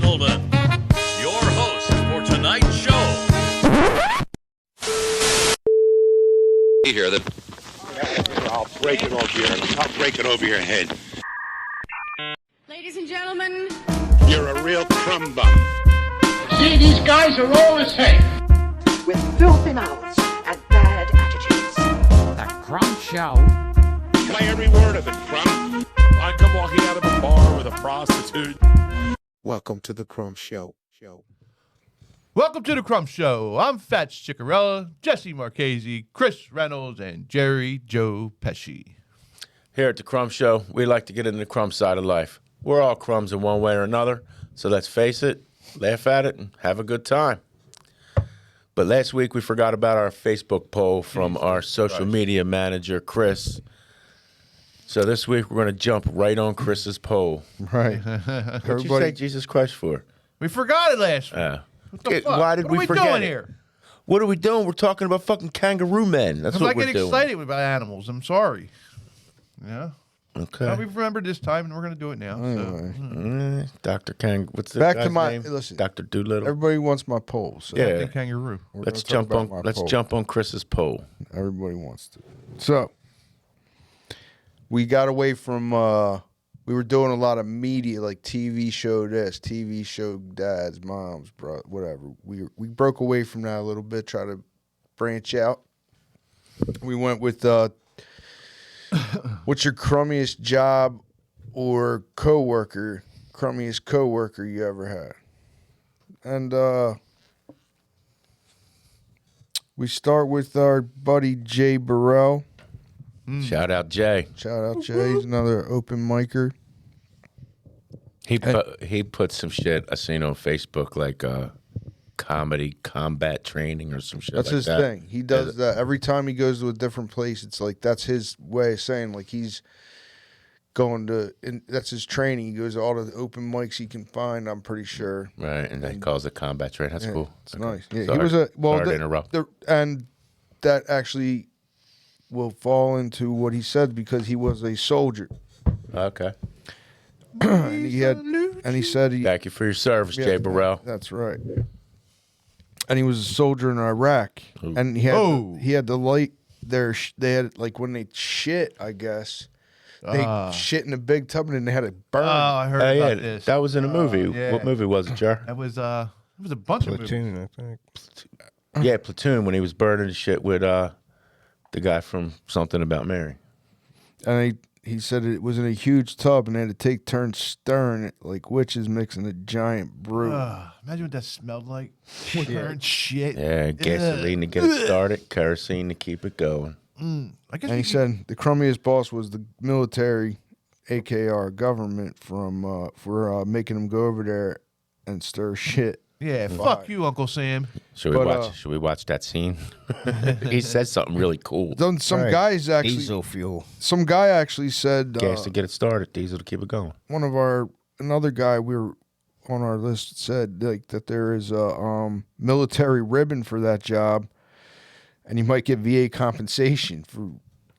gentlemen, your host for tonight's show. Here, I'll break it over your. I'll break it over your head. Ladies and gentlemen, You're a real crumb bum. See, these guys are all the same. With filthy mouths and bad attitudes. The Crumb Show. Play every word of it, Crumb. I come walking out of a bar with a prostitute. Welcome to the Crumb Show. Welcome to the Crumb Show. I'm Fats Ciccarella, Jesse Marchese, Chris Reynolds, and Jerry Joe Pesci. Here at the Crumb Show, we like to get into the crumb side of life. We're all crumbs in one way or another, so let's face it, laugh at it, and have a good time. But last week we forgot about our Facebook poll from our social media manager, Chris. So this week we're going to jump right on Chris's poll. Right. What'd you say Jesus Christ for? We forgot it last week. What the fuck? Why did what we are we forget doing it? here? What are we doing? We're talking about fucking kangaroo men. That's what I we're get doing. excited about animals. I'm sorry. Yeah. Okay. Well, we've remembered this time, and we're going to do it now. Anyway. Dr. Kang, what's the Back guy's to my name? listen. Dr. Doolittle. Everybody wants my poll. So Yeah. So, kangaroo. Let's jump on Chris's poll. Everybody wants to. So we got away from. We were doing a lot of media, like TV show this, TV show dads, moms, bro, whatever. We broke away from that a little bit, try to branch out. We went with what's your crummiest job or crummiest coworker you ever had? And we start with our buddy Jay Burrell. Shout out Jay. Shout out Jay. He's another open micer. He put some shit I seen on Facebook, like comedy combat training or some shit. That's like his that. thing. He does that every time he goes to a different place. It's like that's his way of saying like he's going to. And that's his training. He goes to all the open mics he can find. I'm pretty sure. Right, and then he calls it combat training. That's cool. It's nice. Yeah, Sorry, he was a sorry to interrupt. And that actually will fall into what he said because he was a soldier. Okay. And he said Thank you for your service, Jay Burrell. That's right. And he was a soldier in Iraq, and he had the light there. They had like when they shit, I guess they shit in a big tub and then they had it burn. Oh, I heard about this. That was in a movie. yeah. What movie was it, Jar? It was a bunch of movies. Platoon, I think. Yeah, Platoon, when he was burning the shit with the guy from Something About Mary. And he said it was in a huge tub and they had to take turns stirring it like witches mixing a giant brew. Imagine what that smelled like. Burnt shit. Yeah, gasoline to get it started, kerosene to keep it going. I guess And he said the crummiest boss was the military, aka our government, for making him go over there and stir shit. yeah, fuck you, Uncle Sam. Should we watch that scene? He said something really cool. Then some guys actually Diesel fuel. Some guy actually said Gas to get it started, diesel to keep it going. another guy we were on our list said like that there is a military ribbon for that job, and you might get VA compensation for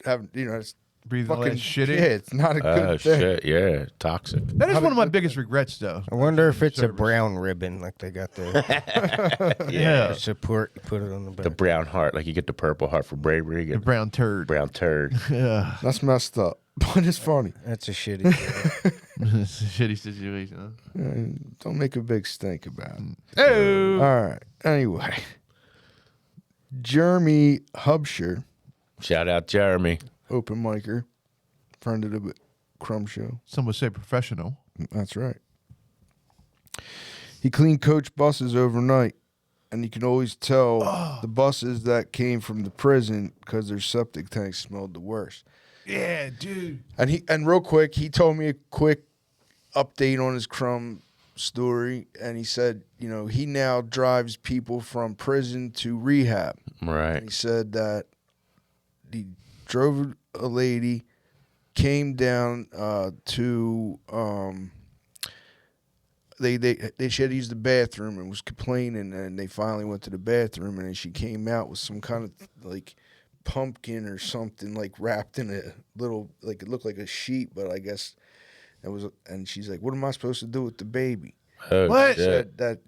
having it's Breathing all fucking that shit yeah, in. it's not a good thing. Shit, yeah, toxic. That is one of my biggest regrets, though. I wonder if it's a brown ribbon like they got there. Yeah. Support, put it on the back. The brown heart, like you get the purple heart for bravery. You The get brown turd. brown turd. Yeah. That's messed up, but it's funny. That's a shitty. It's a shitty situation, huh? Don't make a big stink about it. Hey. All right. Anyway, Jeremy Hubsher, Shout out Jeremy. open micer, friend of the Crumb Show. Some would say professional. That's right. He cleaned coach buses overnight, and you can always tell the buses that came from the prison because their septic tanks smelled the worst. Yeah, dude. And real quick, he told me a quick update on his Crumb story, and he said, he now drives people from prison to rehab. Right. And he said that he drove a lady, came down to she had to use the bathroom and was complaining, and they finally went to the bathroom, and then she came out with some kind of like pumpkin or something like wrapped in a little, like it looked like a sheet, but I guess it was. And she's like, "What am I supposed to do with the baby?" Oh, What? shit. Said that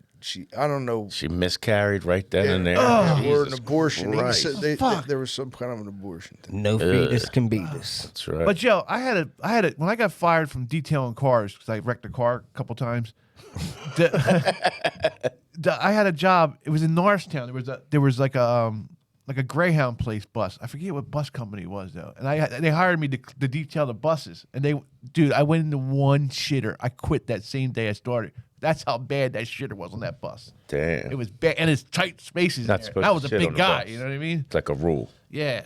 I don't know. She miscarried right then and there. Or an Jesus abortion. He Christ. said Fuck. there was some kind of an abortion thing. No fetus can beat us. That's right. But Joe, I had a when I got fired from detailing cars because I wrecked a car a couple times. I had a job. It was in Norristown. There was like a Greyhound place bus. I forget what bus company it was though. And they hired me to detail the buses. And I went into one shitter. I quit that same day I started. That's how bad that shitter was on that bus. Damn. It was bad, and it's tight spaces. Not in there. supposed I to was a shit on big the guy. bus. You know what I mean? It's like a rule. Yeah.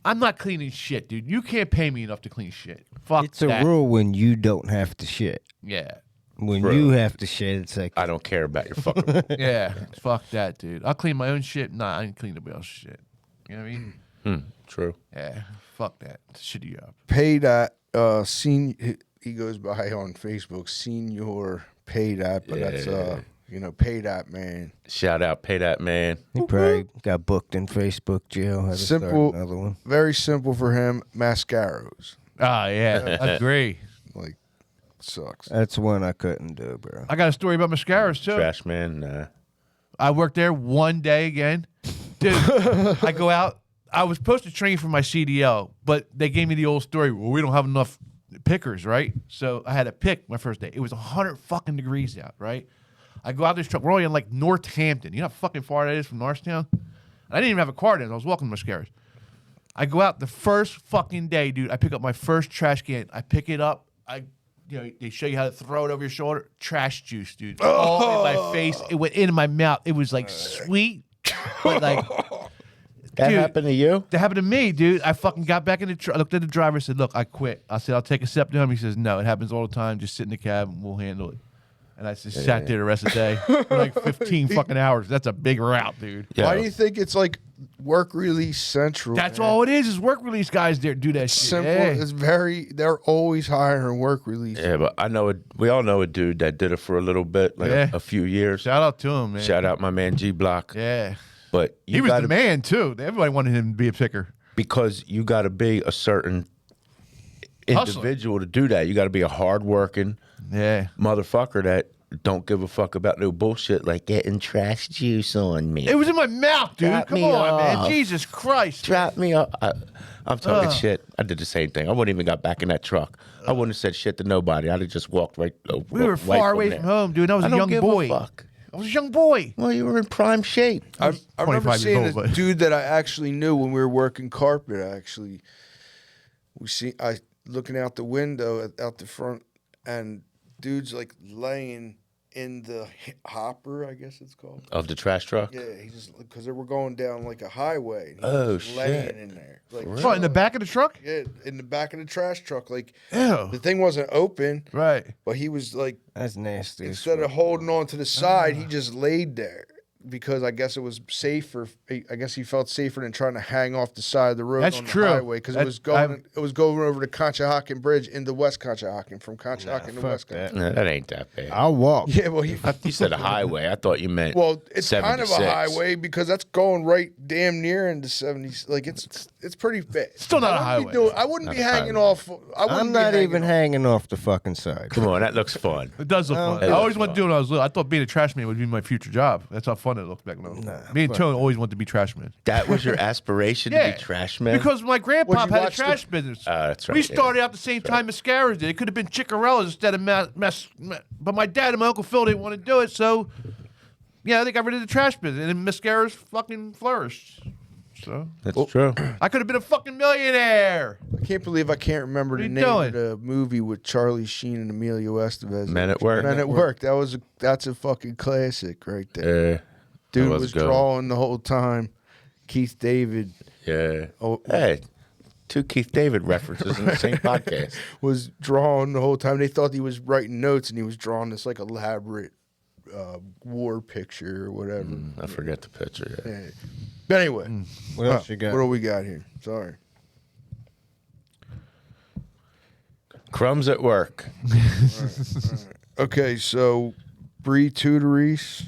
I'm not cleaning shit, dude. You can't pay me enough to clean shit. Fuck It's a that. rule when you don't have to shit. Yeah. When Bro. you have to shit, it's like I don't care about your fucking. Yeah. Fuck that, dude. I'll clean my own shit. Nah, I ain't clean nobody else's shit. You know what I mean? True. Yeah. Fuck that. Shitty job. Pay that. He goes by on Facebook. Senior Pay that, but that's Pay that man. Shout out, pay that man. he probably got booked in Facebook jail. Had to start Simple. another one. Very simple for him. Mascaros. Ah, yeah. Agree. Like, sucks. That's one I couldn't do, bro. I got a story about mascaras, too. Trash man. I worked there one day again. Dude, I go out. I was supposed to train for my CDL, but they gave me the old story. Well, we don't have enough pickers, right? So I had to pick my first day. It was 100 fucking degrees out, right? I go out this truck. We're only in like Northampton. You know how fucking far that is from Norristown? I didn't even have a car then. I was walking to mascaras. I go out the first fucking day, dude. I pick up my first trash can. I pick it up. They show you how to throw it over your shoulder. Trash juice, dude. All in my face. It went into my mouth. It was like sweet, but like. That Dude, happened to you? That happened to me, dude. I fucking got back in the truck. I looked at the driver and said, look, I quit. I said, I'll take a step to him. He says, no, it happens all the time. Just sit in the cab and we'll handle it. And I just sat there the rest of the day for like 15 fucking hours. That's a big route, dude. Yeah. Why do you think it's like work release central? That's man? all it is work release guys there do that shit. Simple. Yeah. It's they're always hiring work release. Yeah, but we all know a dude that did it for a little bit, like Yeah. a few years. Shout out to him, man. Shout out my man G Block. Yeah. But He was the man, too. Everybody wanted him to be a picker. because you got to be a certain Hustler. individual to do that. You got to be a hardworking Yeah. motherfucker that don't give a fuck about no bullshit like getting trash juice on me. It was in my mouth, dude. Drop Come me on, off. man. Jesus Christ. Drop me up. I'm talking shit. I did the same thing. I wouldn't even got back in that truck. I wouldn't have said shit to nobody. I'd have just walked right. We were far away from home, dude. I was a don't young give boy. A fuck. I was a young boy. Well, you were in prime shape. I remember 25 seeing years old, a but- dude that I actually knew when we were working carpet. Actually, I looking out the window out the front, and dude's like laying in the hopper, I guess it's called. Of the trash truck? Yeah, he just because they were going down like a highway. And he Oh, was laying shit. in there, like What, in the back of the truck? yeah, in the back of the trash truck. Like Ew. the thing wasn't open, Right. but he was like That's nasty. as instead of fuck. holding on to the side, he just laid there because I guess it was safer. I guess he felt safer than trying to hang off the side of the road That's on the true. highway because it That- was going. It was going over the Conshohocken Bridge into West Conshohocken from Conshohocken to fuck West that. Conshohocken. No, that ain't that bad. I'll walk. Yeah, well, You said a highway. I thought you meant. well, it's kind of a 76. highway because that's going right damn near into 70s. Like it's pretty bad. Still not a I wouldn't be highway. I wouldn't Not be a hanging highway. off. I wouldn't I'm be not even off. hanging off the fucking side. Come on, that looks fun. It does look fun. it I always looks wanted to do it when I was little. I thought being a trash man would be my future job. That's how fun it looked back when I was little. Me and fuck Tone always wanted to be trash men. That was your aspiration Yeah. to be trash man? Because my grandpa Would you had a watch the- trash business. That's right, We yeah. started out the same time Mascaras did. It could have been Chickarellas instead of but my dad and my Uncle Phil didn't want to do it, so yeah, they got rid of the trash business, and Mascaras fucking flourished. So That's true. I could have been a fucking millionaire. I can't believe I can't remember the you name doing? of the movie with Charlie Sheen and Emilio Estevez. Men at Work. Men at Work. That's a fucking classic right there. That Dude was was good. drawing the whole time. Keith David Yeah. Oh. Hey, two Keith David references in the same podcast. was drawing the whole time. They thought he was writing notes, and he was drawing this like elaborate war picture or whatever. I forget the picture. Yeah. Yeah. But anyway, What else you got? what do we got here? Sorry. Crumbs at work. Okay, so Bree Tudories.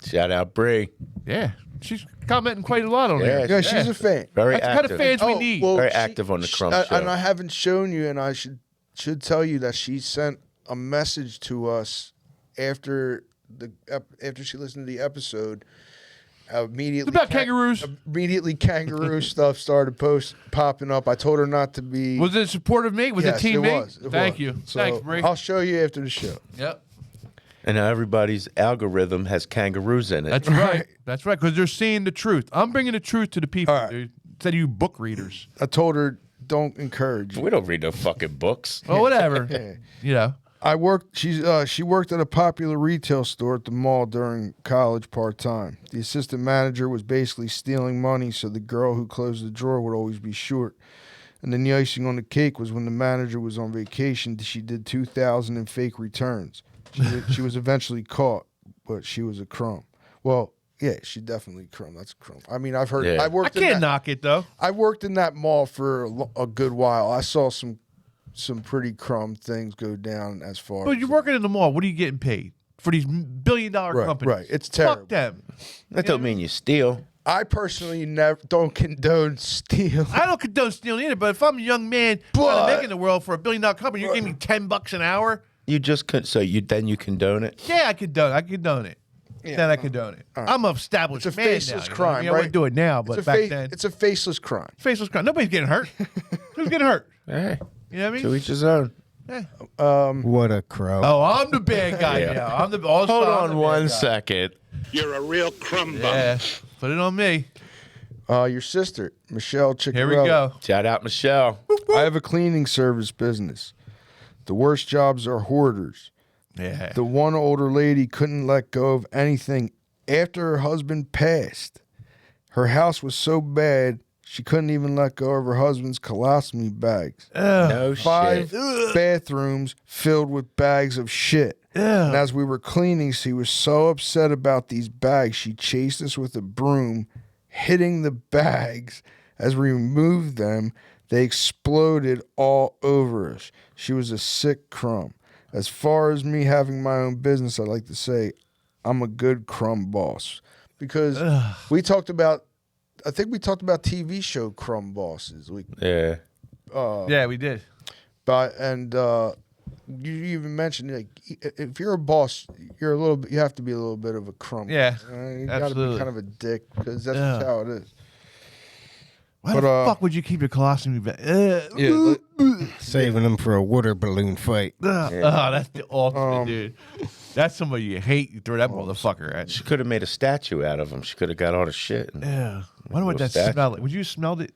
Shout out Bree. Yeah, she's commenting quite a lot on Yeah, there. Yeah, she's a fan. Very That's the kind active. of fans we need. Very active on the Crumb show. And I haven't shown you, and I should tell you that she sent a message to us after after she listened to the episode, immediately It's about kangaroos. Immediately, kangaroo stuff started popping up. I told her not to be. Was it support of me? Was Yes, it team it me? was. It Thank was. you. So Thanks, Bree. I'll show you after the show. Yep. And now everybody's algorithm has kangaroos in it. That's right. That's right. Because they're seeing the truth. I'm bringing the truth to the people, All right. dude. Instead of you book readers. I told her don't encourage. We don't read no fucking books. Well, whatever. You know. I worked. She worked at a popular retail store at the mall during college part time. The assistant manager was basically stealing money, so the girl who closed the drawer would always be short. And then the icing on the cake was when the manager was on vacation. She did 2,000 in fake returns. She was eventually caught, but she was a crumb. Well, yeah, she definitely crumb. That's a crumb. I mean, I've heard. Yeah. I can't knock it though. I worked in that mall for a good while. I saw some pretty crumb things go down as far. But as, you're working in the mall. What are you getting paid for these billion-dollar companies? Right. It's terrible. Fuck them. That don't mean you steal. I personally don't condone steal. I don't condone stealing either. But if I'm a young man trying to make in the world for a billion-dollar company, you're giving me $10 an hour. You just then you condone it. Yeah, I condone it. Yeah. Then I condone it. Right. I'm an established It's a man faceless now, crime, I mean, right? I wouldn't do it now, but back then. It's a faceless crime. Faceless crime. Nobody's getting hurt. Who's getting hurt? Hey, You know what I mean? to each his own. What a crow. Oh, I'm the bad guy Yeah. now. I'm the Hold I'm the on bad one guy. second. You're a real crumb bum. Yeah, put it on me. Your sister, Michelle Ciccarelli. Here we go. Shout out Michelle. I have a cleaning service business. The worst jobs are hoarders. Yeah. The one older lady couldn't let go of anything after her husband passed. Her house was so bad she couldn't even let go of her husband's colostomy bags. No 5 shit. bathrooms filled with bags of shit. And as we were cleaning, she was so upset about these bags, she chased us with a broom, hitting the bags. As we removed them, they exploded all over us. She was a sick crumb. As far as me having my own business, I'd like to say I'm a good crumb boss. Because we talked about, I think we talked about TV show crumb bosses. Yeah. Yeah, we did. You even mentioned, like, if you're a boss, you have to be a little bit of a crumb. Yeah, You got to absolutely. be kind of a dick because that's just how it is. Why But, the fuck would you keep your colostomy bag? Saving them for a water balloon fight. Oh, that's the ultimate, dude. That's somebody you hate. You throw that motherfucker at. She could have made a statue out of him. She could have got all the shit. And Yeah. Wonder what Little that statue. smell like. Would you smelled it?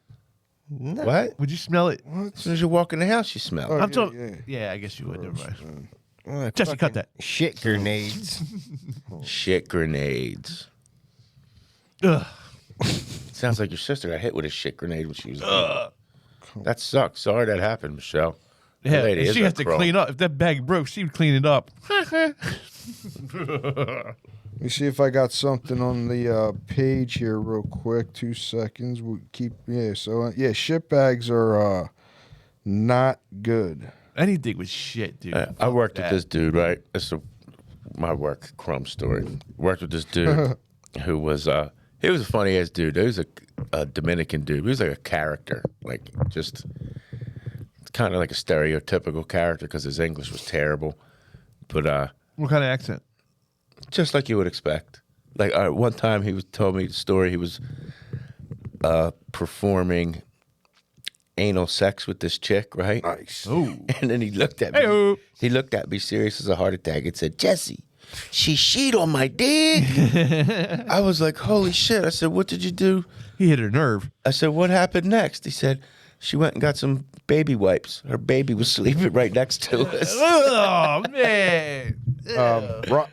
What? Would you smell it? As soon as you walk in the house, you smell. Oh, it. I'm talking. Yeah, I guess you would. Never mind. What Jesse, cut that. shit grenades. Shit grenades. Ugh. Sounds like your sister got hit with a shit grenade when she was little. That sucks. Sorry that happened, Michelle. That Yeah, lady and is she a has to crumb. clean up. If that bag broke, she would clean it up. Let me see if I got something on the page here real quick. 2 seconds. We keep shit bags are not good. Anything was shit, dude. I worked that. with this dude, right? This is my work crumb story. Worked with this dude who was he was a funny ass dude. He was a Dominican dude. He was like a character, like just kind of like a stereotypical character because his English was terrible. But What kind of accent? just like you would expect. Like one time he told me the story. He was performing anal sex with this chick, right? Nice. Oh, And then he looked at me. Hey-o. He looked at me serious as a heart attack and said, "Jesse, she sheet on my dick." I was like, "Holy shit!" I said, "What did you do?" he hit her nerve. I said, "What happened next?" He said, "She went and got some baby wipes. Her baby was sleeping right next to us." Oh man,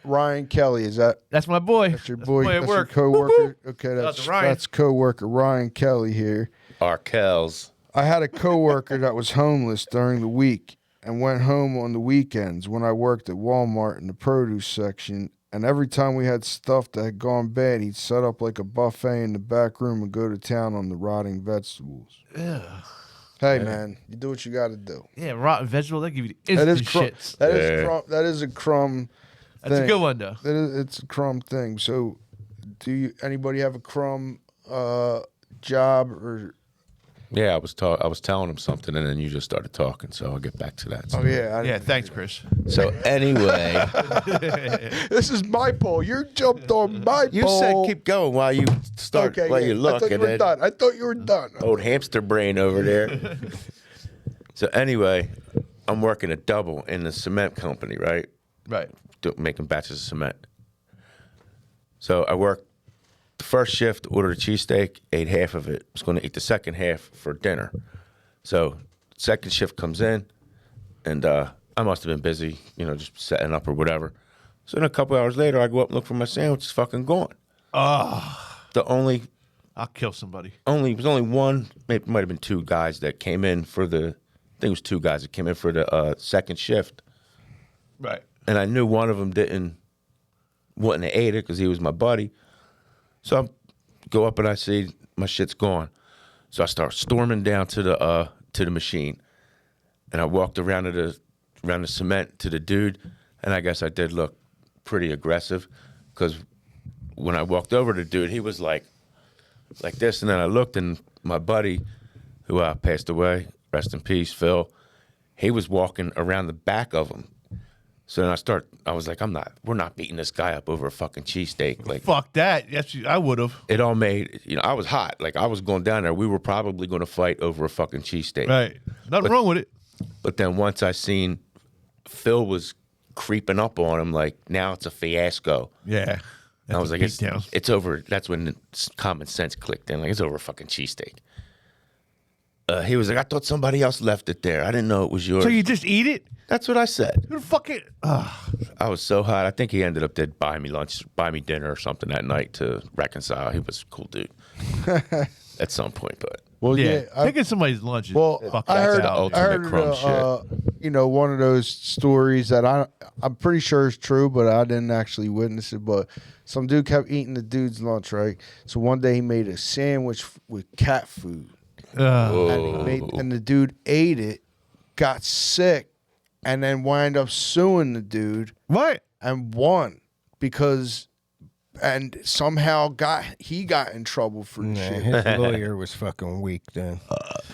Ryan Kelly, is that that's my boy. that's your boy? That's my That's boy your at work. coworker. Whoop, whoop. Okay, Shout out that's to Ryan. that's coworker Ryan Kelly here. Arkell's. I had a coworker that was homeless during the week and went home on the weekends when I worked at Walmart in the produce section. And every time we had stuff that had gone bad, he'd set up like a buffet in the back room and go to town on the rotting vegetables. Hey, man, you do what you got to do. Yeah, rotten vegetable. They give you the That instant is crumb. shits. That is a crumb. That's a thing. good one though. It's a crumb thing. So, anybody have a crumb job or Yeah, I was telling him something, and then you just started talking, so I'll get back to that. Oh yeah. Yeah, thanks, Chris. So anyway, This is my pole. You jumped on my you pole. said keep going while you start, while you look. I thought you were done. I thought you were done. Old hamster brain over there. So anyway, I'm working a double in the cement company, right? Right. Making batches of cement. So I worked the first shift, ordered a cheesesteak, ate half of it. Was going to eat the second half for dinner. So second shift comes in, and I must have been busy, just setting up or whatever. So then a couple hours later, I go up and look for my sandwich. It's fucking gone. I'll kill somebody. It was only one, maybe might have been two guys that came in for the. I think it was two guys that came in for the second shift. Right. And I knew one of them wouldn't have ate it because he was my buddy. So I go up and I see my shit's gone. So I start storming down to the machine, and I walked around the cement to the dude, and I guess I did look pretty aggressive because when I walked over to the dude, he was like this, and then I looked, and my buddy, who passed away, rest in peace, Phil, he was walking around the back of him. So then I was like, we're not beating this guy up over a fucking cheesesteak. Like, fuck that. Yes, I would have. It all made, I was hot. Like, I was going down there. We were probably going to fight over a fucking cheesesteak. Right. Nothing wrong with it. But then once I seen Phil was creeping up on him, like, now it's a fiasco. Yeah. And I was like, it's over. That's when common sense clicked in. Like, it's over a fucking cheesesteak. He was like, I thought somebody else left it there. I didn't know it was yours. So you just eat it? That's what I said. Who the fuck it? I was so hot. I think he ended up did buy me lunch, buy me dinner or something that night to reconcile. He was a cool dude at some point, but Well, Yeah. Taking somebody's lunch is fucking I heard, the ultimate I heard crumb shit. one of those stories that I'm pretty sure is true, but I didn't actually witness it. But some dude kept eating the dude's lunch, right? So one day he made a sandwich with cat food, and the dude ate it, got sick, and then wind up suing the dude. What? And won and somehow he got in trouble for the shit. His lawyer was fucking weak then.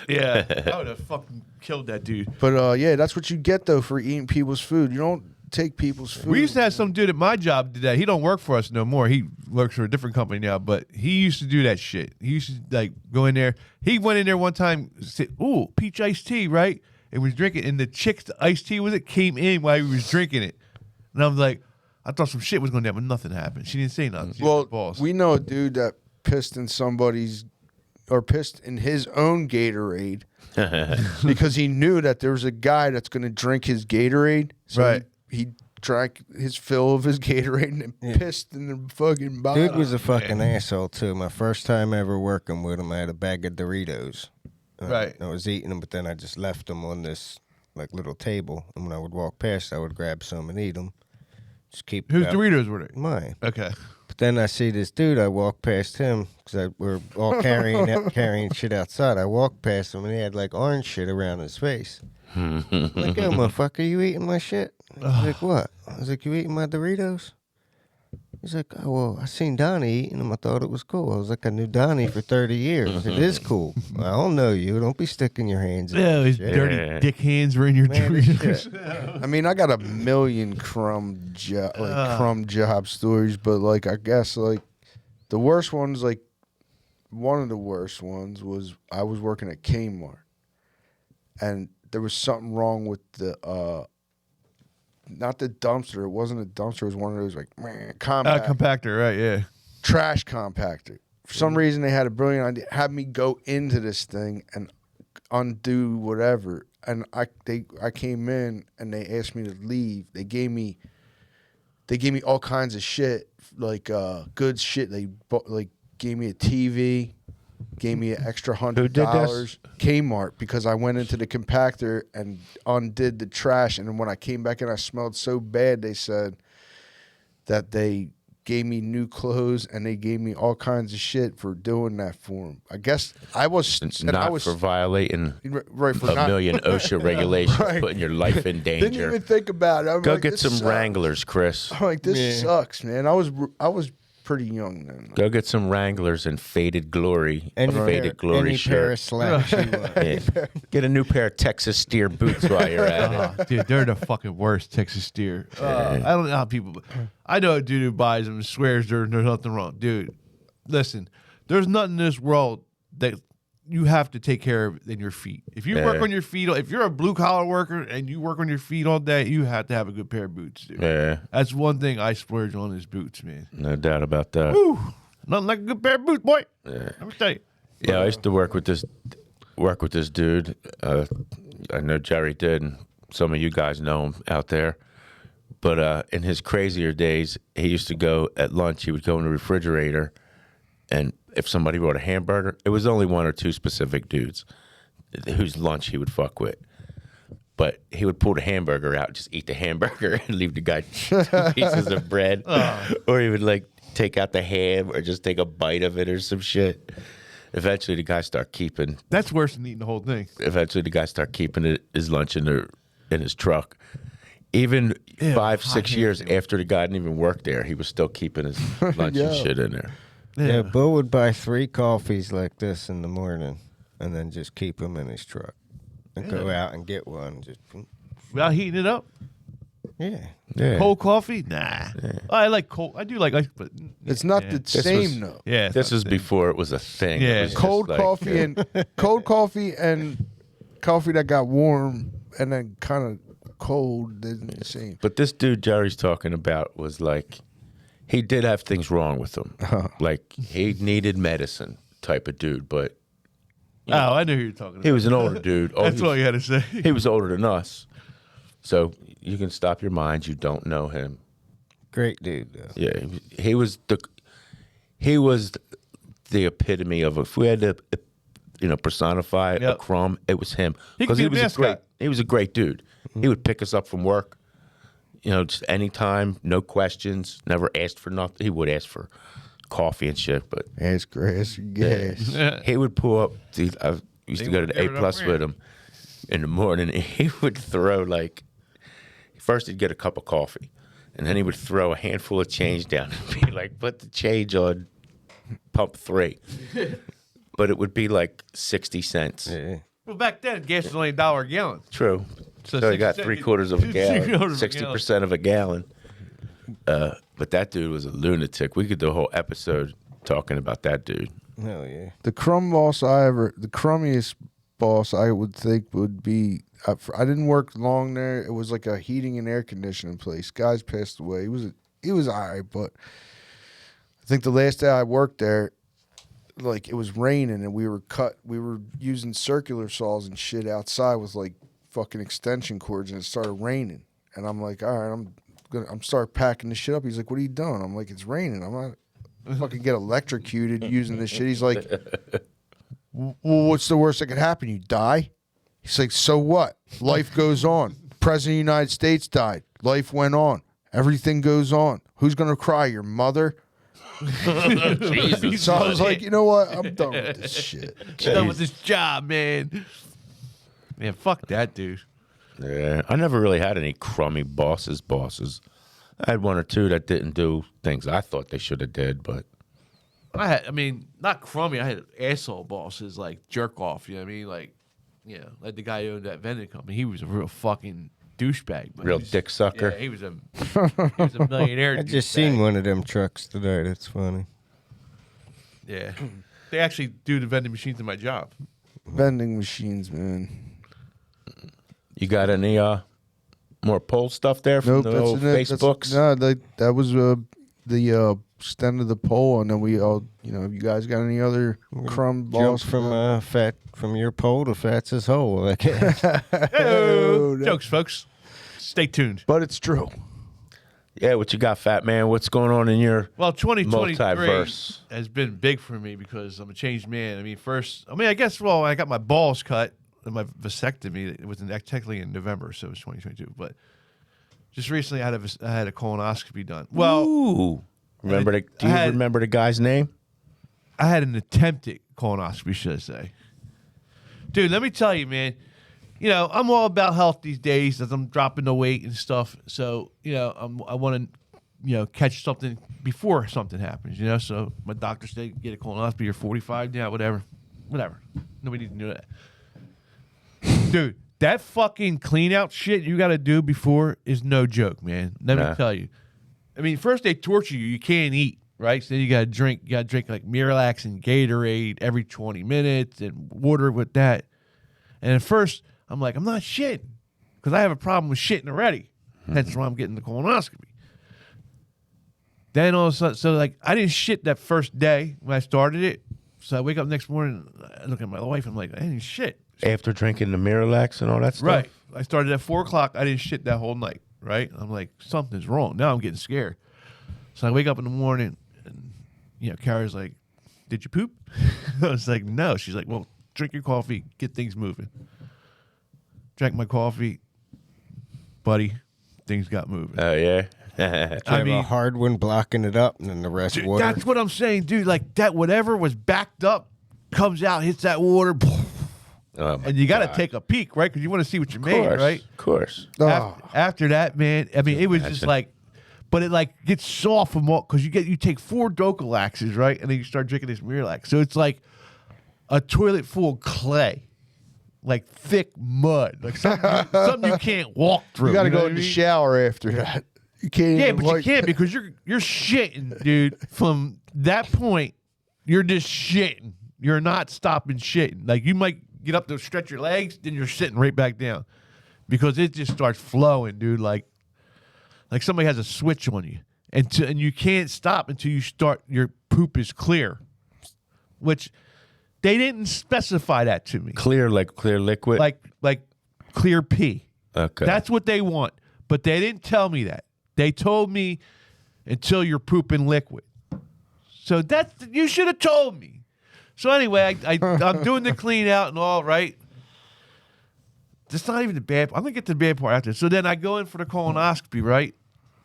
Yeah. I would have fucking killed that dude. But yeah, that's what you get though for eating people's food. You don't take people's food. We used to have some dude at my job do that. He don't work for us no more. He works for a different company now, but he used to do that shit. He used to like go in there. He went in there one time, said, "Ooh, peach iced tea," right? And was drinking, and the chick's iced tea came in while he was drinking it. And I was like, I thought some shit was going down, but nothing happened. She didn't say nothing. She was boss. We know a dude that pissed in pissed in his own Gatorade because he knew that there was a guy that's going to drink his Gatorade. So Right. he drank his fill of his Gatorade and pissed in the fucking bottle. Dude was a fucking asshole too. My first time ever working with him, I had a bag of Doritos. Right. I was eating them, but then I just left them on this like little table, and when I would walk past, I would grab some and eat them. Just keep. Whose Doritos were they? Mine. Okay. But then I see this dude. I walk past him because we're all carrying shit outside. I walked past him, and he had like orange shit around his face. Like, yo, motherfucker, you eating my shit? I was like, what? I was like, you eating my Doritos? He's like, oh, well, I seen Donnie eating them. I thought it was cool. I was like, I knew Donnie for 30 years. It is cool. I don't know you. Don't be sticking your hands in Yeah, my his shit. dirty dick hands were in your Man, this shit. Doritos. I mean, I got a million crumb job stories, but like I guess like the worst ones, like one of the worst ones was I was working at Kmart, and there was something wrong with the not the dumpster. It wasn't a dumpster. It was one of those like Compactor, right? Yeah. trash compactor. For some reason, they had a brilliant idea. Had me go into this thing and undo whatever. And I came in and they asked me to leave. They gave me all kinds of shit, like good shit. They gave me a TV, gave me an extra $100. Kmart, because I went into the compactor and undid the trash, and then when I came back in, I smelled so bad. They said that they gave me new clothes and they gave me all kinds of shit for doing that for them. I guess I was for violating for a million OSHA regulations, Right. putting your life in danger. Didn't even think about it. I'm Go like, get this some sucks. Wranglers, Chris. I'm like, this sucks, man. I was pretty young then. Go get some Wranglers and Faded Glory. Any Faded Glory any pair of shirt. slacks you want. Yeah. Get a new pair of Texas Steer boots while you're at it. Oh, dude, they're the fucking worst Texas Steer. I don't know how people. I know a dude who buys them and swears there's nothing wrong. Dude, listen, there's nothing in this world that you have to take care of in your feet. If you work on your feet, if you're a blue collar worker and you work on your feet all day, you have to have a good pair of boots, dude. Yeah, That's one thing I splurge on is boots, man. no doubt about that. Woo! Nothing like a good pair of boots, boy. Let me tell you. Yeah, I used to work with this dude. I know Jerry did, and some of you guys know him out there. But in his crazier days, he used to go at lunch. He would go in the refrigerator, and if somebody brought a hamburger, it was only one or two specific dudes whose lunch he would fuck with. But he would pull the hamburger out, just eat the hamburger, and leave the guy 2 pieces of bread. Or he would like take out the ham or just take a bite of it or some shit. Eventually, the guy start keeping. That's worse than eating the whole thing. Eventually, the guy start keeping his lunch in his truck. Even 5-6 years after the guy didn't even work there, he was still keeping his lunch and shit in there. Yeah, Bo would buy 3 coffees like this in the morning and then just keep them in his truck and go out and get one. Just Without heating it up? yeah. Cold coffee? Nah. I like cold. I do like ice, but It's not the same though. Yeah. This was before it was a thing. Yeah. It was just Cold like, coffee and coffee that got warm and then kind of cold isn't the same. But this dude Jerry's talking about was like, he did have things wrong with him. Like, he needed medicine type of dude, but I knew who you were talking about. he was an older dude. That's all you had to say. He was older than us. So you can stop your minds. You don't know him. Great dude, though. Yeah, he was the epitome of, if we had to, personify a Crumb, it was him. He could be a mascot. He was a great dude. He would pick us up from work, just anytime, no questions, never asked for nothing. He would ask for coffee and shit, but Ask grass, gas. he would pull up. I used to go to the A Plus with him in the morning, and he would throw first he'd get a cup of coffee, and then he would throw a handful of change down and be like, "Put the change on pump 3." But it would be like 60 cents. Yeah. Well, back then, gas was only $1 a gallon. True. So you got 3/4 of a gallon, 60% of a gallon. But that dude was a lunatic. We could do a whole episode talking about that dude. Hell yeah. The crummiest boss I would think would be. I didn't work long there. It was like a heating and air conditioning place. Guys passed away. He was all right, but I think the last day I worked there, like it was raining and we were using circular saws and shit outside with like fucking extension cords, and it started raining. And I'm like, all right, I'm start packing this shit up. He's like, what are you doing? I'm like, it's raining. I'm not fucking get electrocuted using this shit. He's like, well, what's the worst that could happen? You die? He's like, so what? Life goes on. President of the United States died. Life went on. Everything goes on. Who's going to cry? Your mother? Jesus. So I was like, you know what? I'm done with this shit. Done with this job, man. Man, fuck that dude. Yeah, I never really had any crummy bosses. I had one or two that didn't do things I thought they should have did, but I mean, not crummy. I had asshole bosses like jerk off. You know what I mean? Like the guy who owned that vending company. He was a real fucking douchebag. real dick sucker. Yeah, he was a millionaire. I just douchebag. seen one of them trucks today. That's funny. Yeah, they actually do the vending machines in my job. Vending machines, man. You got any more poll stuff there from the old Facebooks? That was the extent of the poll, and then we all, you guys got any other crumb balls Jump from your pole to Fats's hole, I guess. Hey-o. Jokes, folks. Stay tuned. But it's true. Yeah, what you got, Fat Man? What's going on in your 2023 multiverse? has been big for me because I'm a changed man. I guess I got my balls cut and my vasectomy. It was technically in November, so it was 2022. But just recently, I had a colonoscopy done. Well, Ooh. Do you remember the guy's name? I had an attempted colonoscopy, should I say. Dude, let me tell you, man. I'm all about health these days as I'm dropping the weight and stuff. So, I want to catch something before something happens, So my doctor said, get a colonoscopy, you're 45 now, whatever. Nobody needs to know that. Dude, that fucking clean out shit you got to do before is no joke, man. Let me tell you. I mean, first they torture you. You can't eat, right? So then you got to drink. You got to drink like Miralax and Gatorade every 20 minutes and water with that. And at first, I'm like, I'm not shitting because I have a problem with shitting already. That's why I'm getting the colonoscopy. Then all of a sudden, so like I didn't shit that first day when I started it. So I wake up next morning, I look at my wife, I'm like, I didn't shit. After drinking the Miralax and all that stuff? Right. I started at 4 o'clock. I didn't shit that whole night, right? I'm like, something's wrong. Now I'm getting scared. So I wake up in the morning, and, Carrie's like, did you poop? I was like, no. She's like, well, drink your coffee, get things moving. Drank my coffee, buddy, things got moving. Oh, yeah? I mean, a hard one blocking it up, and then the rest dude, water. That's what I'm saying, dude. Like that, whatever was backed up comes out, hits that water, and you got to take a peek, right? Because you want to see what you made, right? Of course. After that, man, I mean, it was just like, but it like gets soft from all because you take 4 Docalaxes, right, and then you start drinking this Miralax, so it's like a toilet full of clay. Like thick mud, like something you can't walk through. You got to go in the shower after that. You can't. Yeah, but you can't because you're shitting, dude. From that point, you're just shitting. You're not stopping shitting. Like you might get up to stretch your legs, then you're sitting right back down because it just starts flowing, dude. Like somebody has a switch on you, and you can't stop until you start. Your poop is clear, which. They didn't specify that to me. Clear, like clear liquid? Like clear pee. Okay. That's what they want. But they didn't tell me that. They told me until you're pooping liquid. So you should have told me. So anyway, I'm doing the clean out and all, right? That's not even the bad part. I'm going to get to the bad part after. So then I go in for the colonoscopy, right?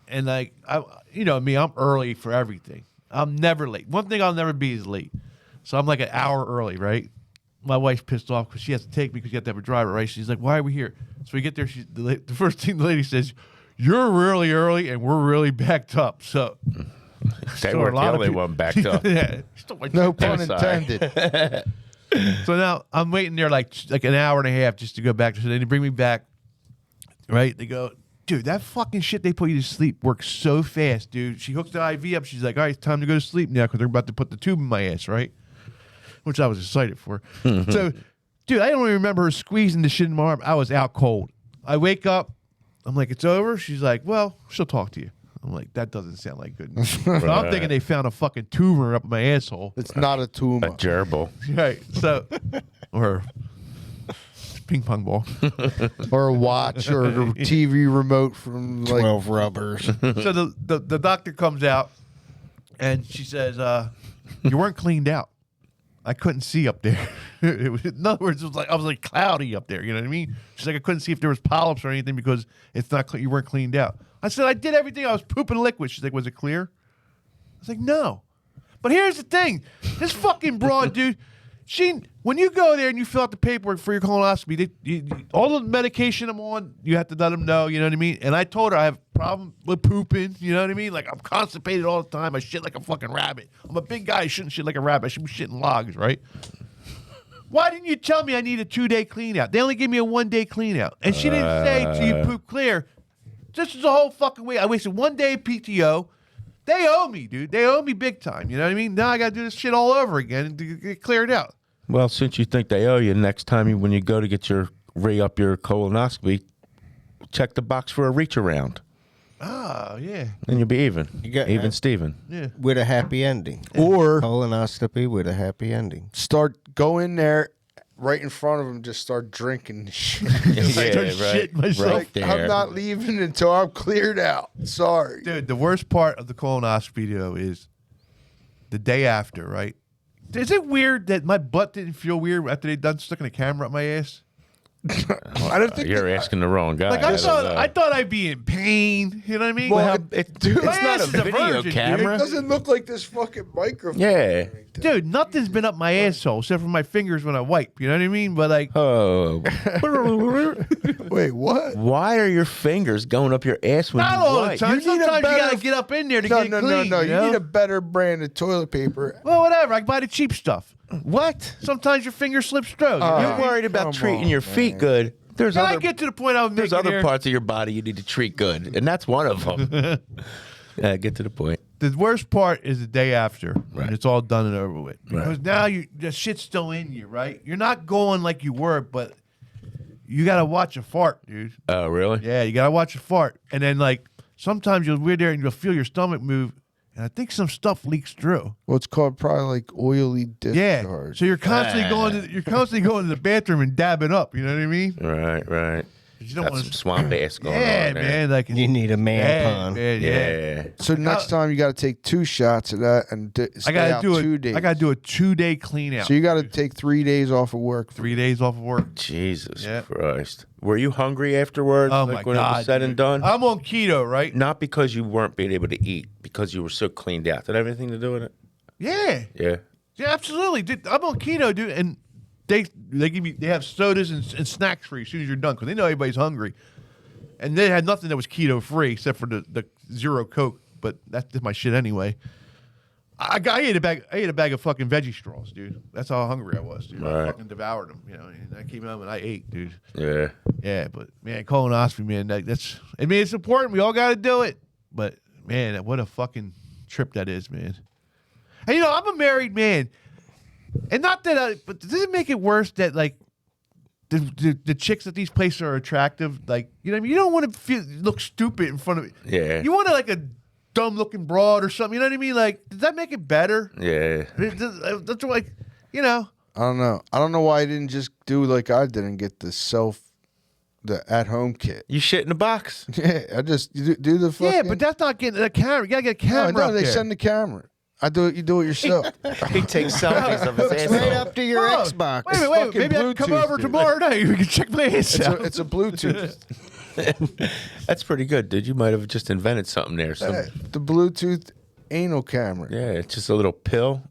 And me, I'm early for everything. I'm never late. One thing I'll never be is late. So I'm like an hour early, right? My wife's pissed off because she has to take me because you have to have a driver, right? She's like, why are we here? So we get there. The first thing the lady says, you're really early and we're really backed up. So they weren't the only one backed up. Yeah, no pun intended. So now I'm waiting there like an hour and a half just to go back. So they bring me back, right? They go, dude, that fucking shit they put you to sleep works so fast, dude. She hooks the IV up. She's like, all right, it's time to go to sleep now because they're about to put the tube in my ass, right? Which I was excited for. So, dude, I don't even remember her squeezing the shit in my arm. I was out cold. I wake up. I'm like, it's over? She's like, well, she'll talk to you. I'm like, that doesn't sound like good news. So I'm thinking they found a fucking tumor up my asshole. It's not a tumor. A gerbil. Right. So, or ping pong ball. Or a watch or a TV remote from like 12 rubbers. So the doctor comes out and she says, you weren't cleaned out. I couldn't see up there. In other words, I was like cloudy up there. You know what I mean? She's like, I couldn't see if there was polyps or anything because it's not you weren't cleaned out. I said, I did everything. I was pooping liquid. She's like, was it clear? I was like, no. But here's the thing. This fucking broad, dude, when you go there and you fill out the paperwork for your colonoscopy, all the medication I'm on, you have to let them know, you know what I mean? And I told her I have a problem with pooping, you know what I mean? Like, I'm constipated all the time. I shit like a fucking rabbit. I'm a big guy. I shouldn't shit like a rabbit. I should be shitting logs, right? Why didn't you tell me I need a 2-day clean out? They only gave me a 1-day clean out. And she didn't say till you poop clear. This is the whole fucking way. I wasted 1 day of PTO. They owe me, dude. They owe me big time. You know what I mean? Now I got to do this shit all over again to get cleared out. Well, since you think they owe you, next time when you go to get re-up your colonoscopy, check the box for a reach around. Oh, yeah. And you'll be even. Even Steven. Yeah. With a happy ending. Or colonoscopy with a happy ending. Go in there right in front of him, just start drinking shit. Shit myself. Right there. I'm not leaving until I'm cleared out. Sorry. Dude, the worst part of the colonoscopy, though, is the day after, right? Is it weird that my butt didn't feel weird after they done sticking a camera up my ass? I don't think You're asking the wrong guy. Like I thought I'd be in pain. You know what I mean? Well, Dude, My it's not ass a is a video virgin, dude. camera. it doesn't look like this fucking microphone. Yeah. Dude, nothing's been up my asshole except for my fingers when I wipe. You know what I mean? But like, Oh. Wait, what? Why are your fingers going up your ass when not you all the wipe? time. You need a Sometimes you better- gotta get up in there to No, get no, it clean. no. You You know? need a better brand of toilet paper. Well, whatever. I buy the cheap stuff. What? Sometimes your finger slips through. You Oh. know? You're worried about Come treating on, your feet man. good. There's Can I other get to the point I was there's making other here? parts of your body you need to treat good, and that's one of them. Get to the point. The worst part is the day after, Right. and it's all done and over with. Right. Because now the shit's still in you, right? You're not going like you were, but you gotta watch a fart, dude. Oh, really? Yeah, you gotta watch a fart, and then like sometimes you'll be there and you'll feel your stomach move, and I think some stuff leaks through. Well, it's called probably like oily Yeah, discharge. so you're constantly going to the bathroom and dabbing up. You know what I mean? Right, right. 'Cause you don't Got want some to. swamp ass going Yeah, on there. man. Like You need a man yeah, pond. man, yeah. Yeah. So next time you got to take 2 shots of that and stay I gotta out do 2 it. days. I gotta do a 2-day clean out. So you got to take 3 days off of work. 3 days off of work. Jesus Yeah. Christ. Were you hungry afterwards? Oh like my when it god! was said and dude. done? I'm on keto, right? Not because you weren't being able to eat, because you were so cleaned out. Did it have anything to do with it? Yeah, Yeah. yeah, absolutely. Dude, I'm on keto, dude, and they have sodas and snacks free as soon as you're done because they know everybody's hungry. And they had nothing that was keto free except for the zero Coke, but that's my shit anyway. I ate a bag of fucking veggie straws, dude. That's how hungry I was, dude. I Right. fucking devoured them, you know. And I came home and I ate, dude. Yeah. Yeah, but man, colonoscopy, man, that's. I mean, it's important. We all got to do it. But man, what a fucking trip that is, man. And you know, I'm a married man, and not that. But does it make it worse that like the chicks at these places are attractive? Like, you know, what I mean? You don't want to look stupid in front of. Yeah. You want to like a dumb looking broad or something. You know what I mean? Like, does that make it better? Yeah. That's like, you know. I don't know. I don't know why I didn't just do like I did and get the at-home kit. You shit in the box. Yeah, I just do the fucking. Yeah, but that's not getting a camera. You gotta get a camera. no, up they there. send the camera. I do it. You do it yourself. He takes selfies of his Right asshole. up to your Oh, Xbox. Wait. fucking Maybe I can come Bluetooth, over dude. tomorrow night. We can check my ass out. It's a Bluetooth. That's pretty good, dude. You might have just invented something there. The Bluetooth anal camera. Yeah, it's just a little pill.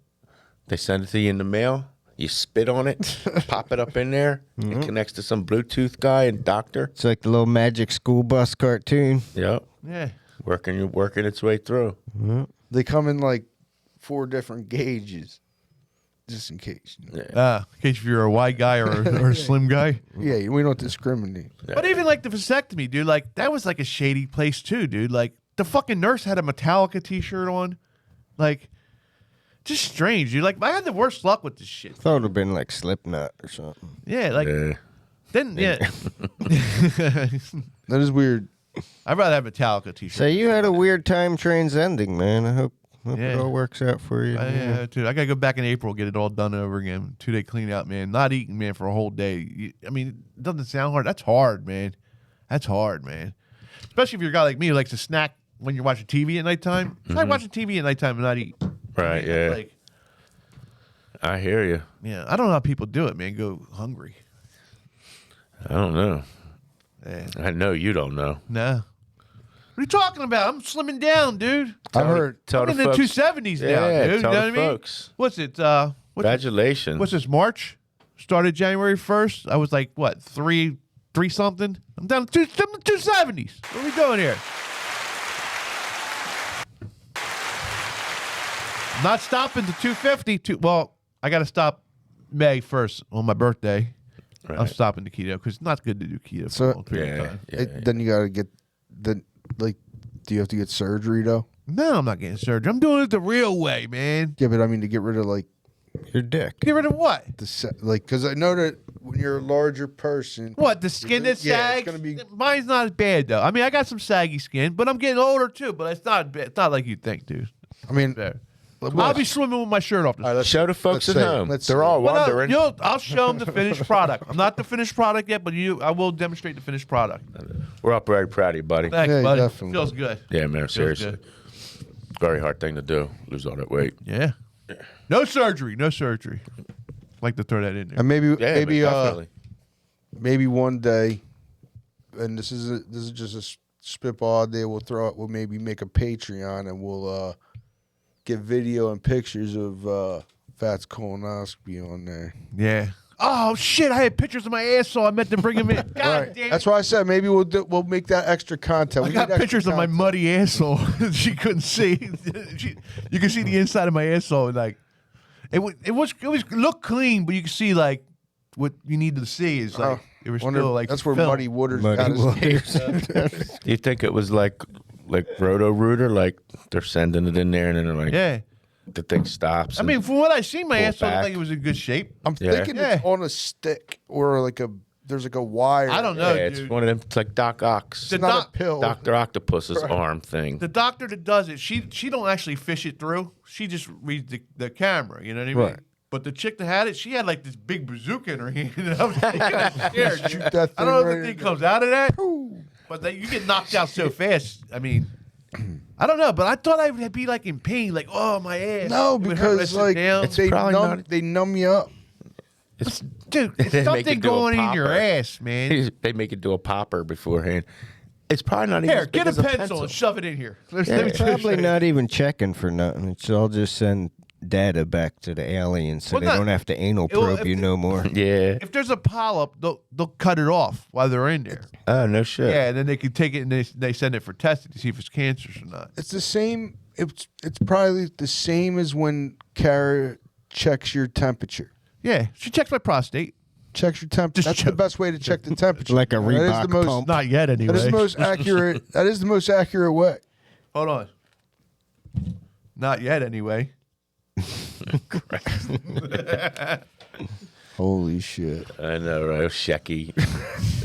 They send it to you in the mail. You spit on it, pop it up in there. It connects to some Bluetooth guy and doctor. It's like the little magic school bus cartoon. Yep. Yeah. Working its way through. They come in like 4 different gauges, just in case. Yeah. In case if you're a white guy or a slim guy. Yeah, we don't discriminate. But even like the vasectomy, dude, like that was like a shady place too, dude. Like the fucking nurse had a Metallica t-shirt on. Like, just strange, dude. Like I had the worst luck with this shit. Thought it would have been like Slipknot or something. Yeah, like Yeah. then yeah. That is weird. I'd rather have a Metallica t-shirt. So you had a weird time transcending, man. I hope Yeah. it all works out for you. Yeah, dude. I gotta go back in April, get it all done over again. 2-day clean out, man. Not eating, man, for a whole day. I mean, it doesn't sound hard. That's hard, man. That's hard, man. Especially if you're a guy like me who likes to snack when you're watching TV at nighttime. It's like watching TV at nighttime and not eat. Right, yeah. Like, I hear you. yeah, I don't know how people do it, man. Go hungry. I don't know. Yeah. I know you don't know. Nah. What are you talking about? I'm slimming down, dude. I heard. Tell I'm the in the folks. 270s now, Yeah, dude. You tell know the what I mean? folks. What's it? Congratulations. What's this? March? Started January 1st. I was like, what, three something? I'm down to 270s. What are we doing here? Not stopping to 250. Well, I got to stop May 1st on my birthday. I'm Right. stopping the keto because it's not good to do keto for So- a long period of Yeah, time. yeah. Then you gotta get the like. Do you have to get surgery though? No, I'm not getting surgery. I'm doing it the real way, man. Yeah, but I mean to get rid of like Your dick. Get rid of what? like because I know that when you're a larger person. What, the skin that Yeah, sags? it's gonna be. Mine's not as bad though. I mean, I got some saggy skin, but I'm getting older too. But it's not bad. It's not like you think, dude. I mean, Fair. I'll be swimming with my shirt off. All right, Show the folks at let's say it. home. Let's They're say all it. Well, wondering. I'll show them the finished product. I'm not the finished product yet, but I will demonstrate the finished product. We're all very proud of you, buddy. Thanks, Yeah, buddy. definitely. Feels good. Yeah, man, seriously. good. Very hard thing to do. Lose all that weight. Yeah. No surgery. No surgery. Like to throw that in there. And maybe Yeah, maybe definitely. maybe one day, and this is just a spitball idea. We'll maybe make a Patreon and we'll get video and pictures of Fat's colonoscopy on there. Yeah. Oh shit! I had pictures of my asshole. I meant to bring them in. God damn. That's why I said maybe we'll make that extra content. I got pictures of my muddy asshole. She couldn't see. You can see the inside of my asshole. And like it was look clean, but you can see like what you need to see is like it was still like that's where film. Muddy Waters got his name. Do you think it was like Roto-Rooter? Like they're sending it in there and then they're like, Yeah. the thing stops. I mean, from what I seen, my pull asshole looked back. like it was in good shape. I'm thinking it's on a stick or like there's like a wire. I don't know, yeah, it's dude. one of them. It's like Doc Ock's, The Not doc- a pill. Dr. Octopus's arm thing. The doctor that does it, she don't actually fish it through. She just reads the camera. You know what I mean? Right. But the chick that had it, she had like this big bazooka in her hand. And I was scared. dude. Shoot that I don't know thing if right the thing in comes out of that, but you get knocked out so fast. I mean, I don't know, but I thought I would be like in pain, like my ass. No, It would hurt when I because sit like down. It's they probably numb, not- they numb you up. It's dude, They it's make something it do a going in your popper. ass, man. they make it do a popper beforehand. It's probably not even Here, as big get a as pencil and shove it in here. Let me They're show probably you. not even checking for nothing. It's all just send data back to the aliens so Well, they not- don't have to anal Well, probe if you the- no more. Yeah. If there's a polyp, they'll cut it off while they're in there. Oh no shit. Yeah, and then they can take it and they send it for testing to see if it's cancerous or not. It's the same. It's probably the same as when Kara checks your temperature. Yeah, she checks my prostate. Checks your temperature. Just That's the joke. best way to check the temperature. Like a That is Reebok the most. pump. Not yet, anyway. That is the most accurate. That is the most accurate way. Hold on. Not yet, anyway. Holy shit! I know, right? Shecky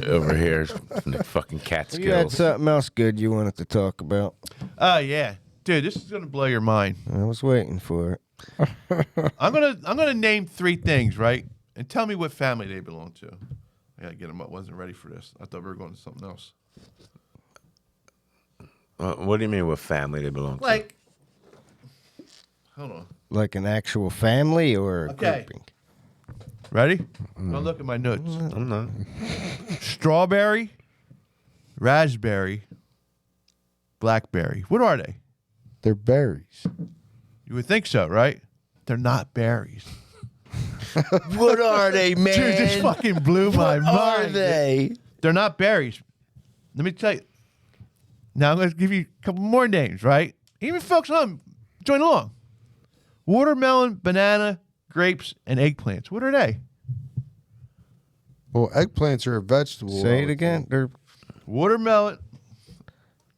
over here is from the fucking You had Catskills. something else good you wanted to talk about. Oh yeah, dude, this is gonna blow your mind. I was waiting for it. I'm gonna name 3 things, right? And tell me what family they belong to. I gotta get them up. Wasn't ready for this. I thought we were going to something else. What do you mean with family they belong to? Like, hold on. Like an actual family or a Okay. grouping? Ready? Don't look at my notes. I'm not. Strawberry, raspberry, blackberry. What are they? They're berries. You would think so, right? They're not berries. What are they, man? Dude, this fucking blew my mind. Are they? They're not berries. Let me tell you. Now I'm going to give you a couple more names, right? Even folks at home, join along. Watermelon, banana, grapes, and eggplants. What are they? Well, eggplants are a vegetable. Say it again. Watermelon,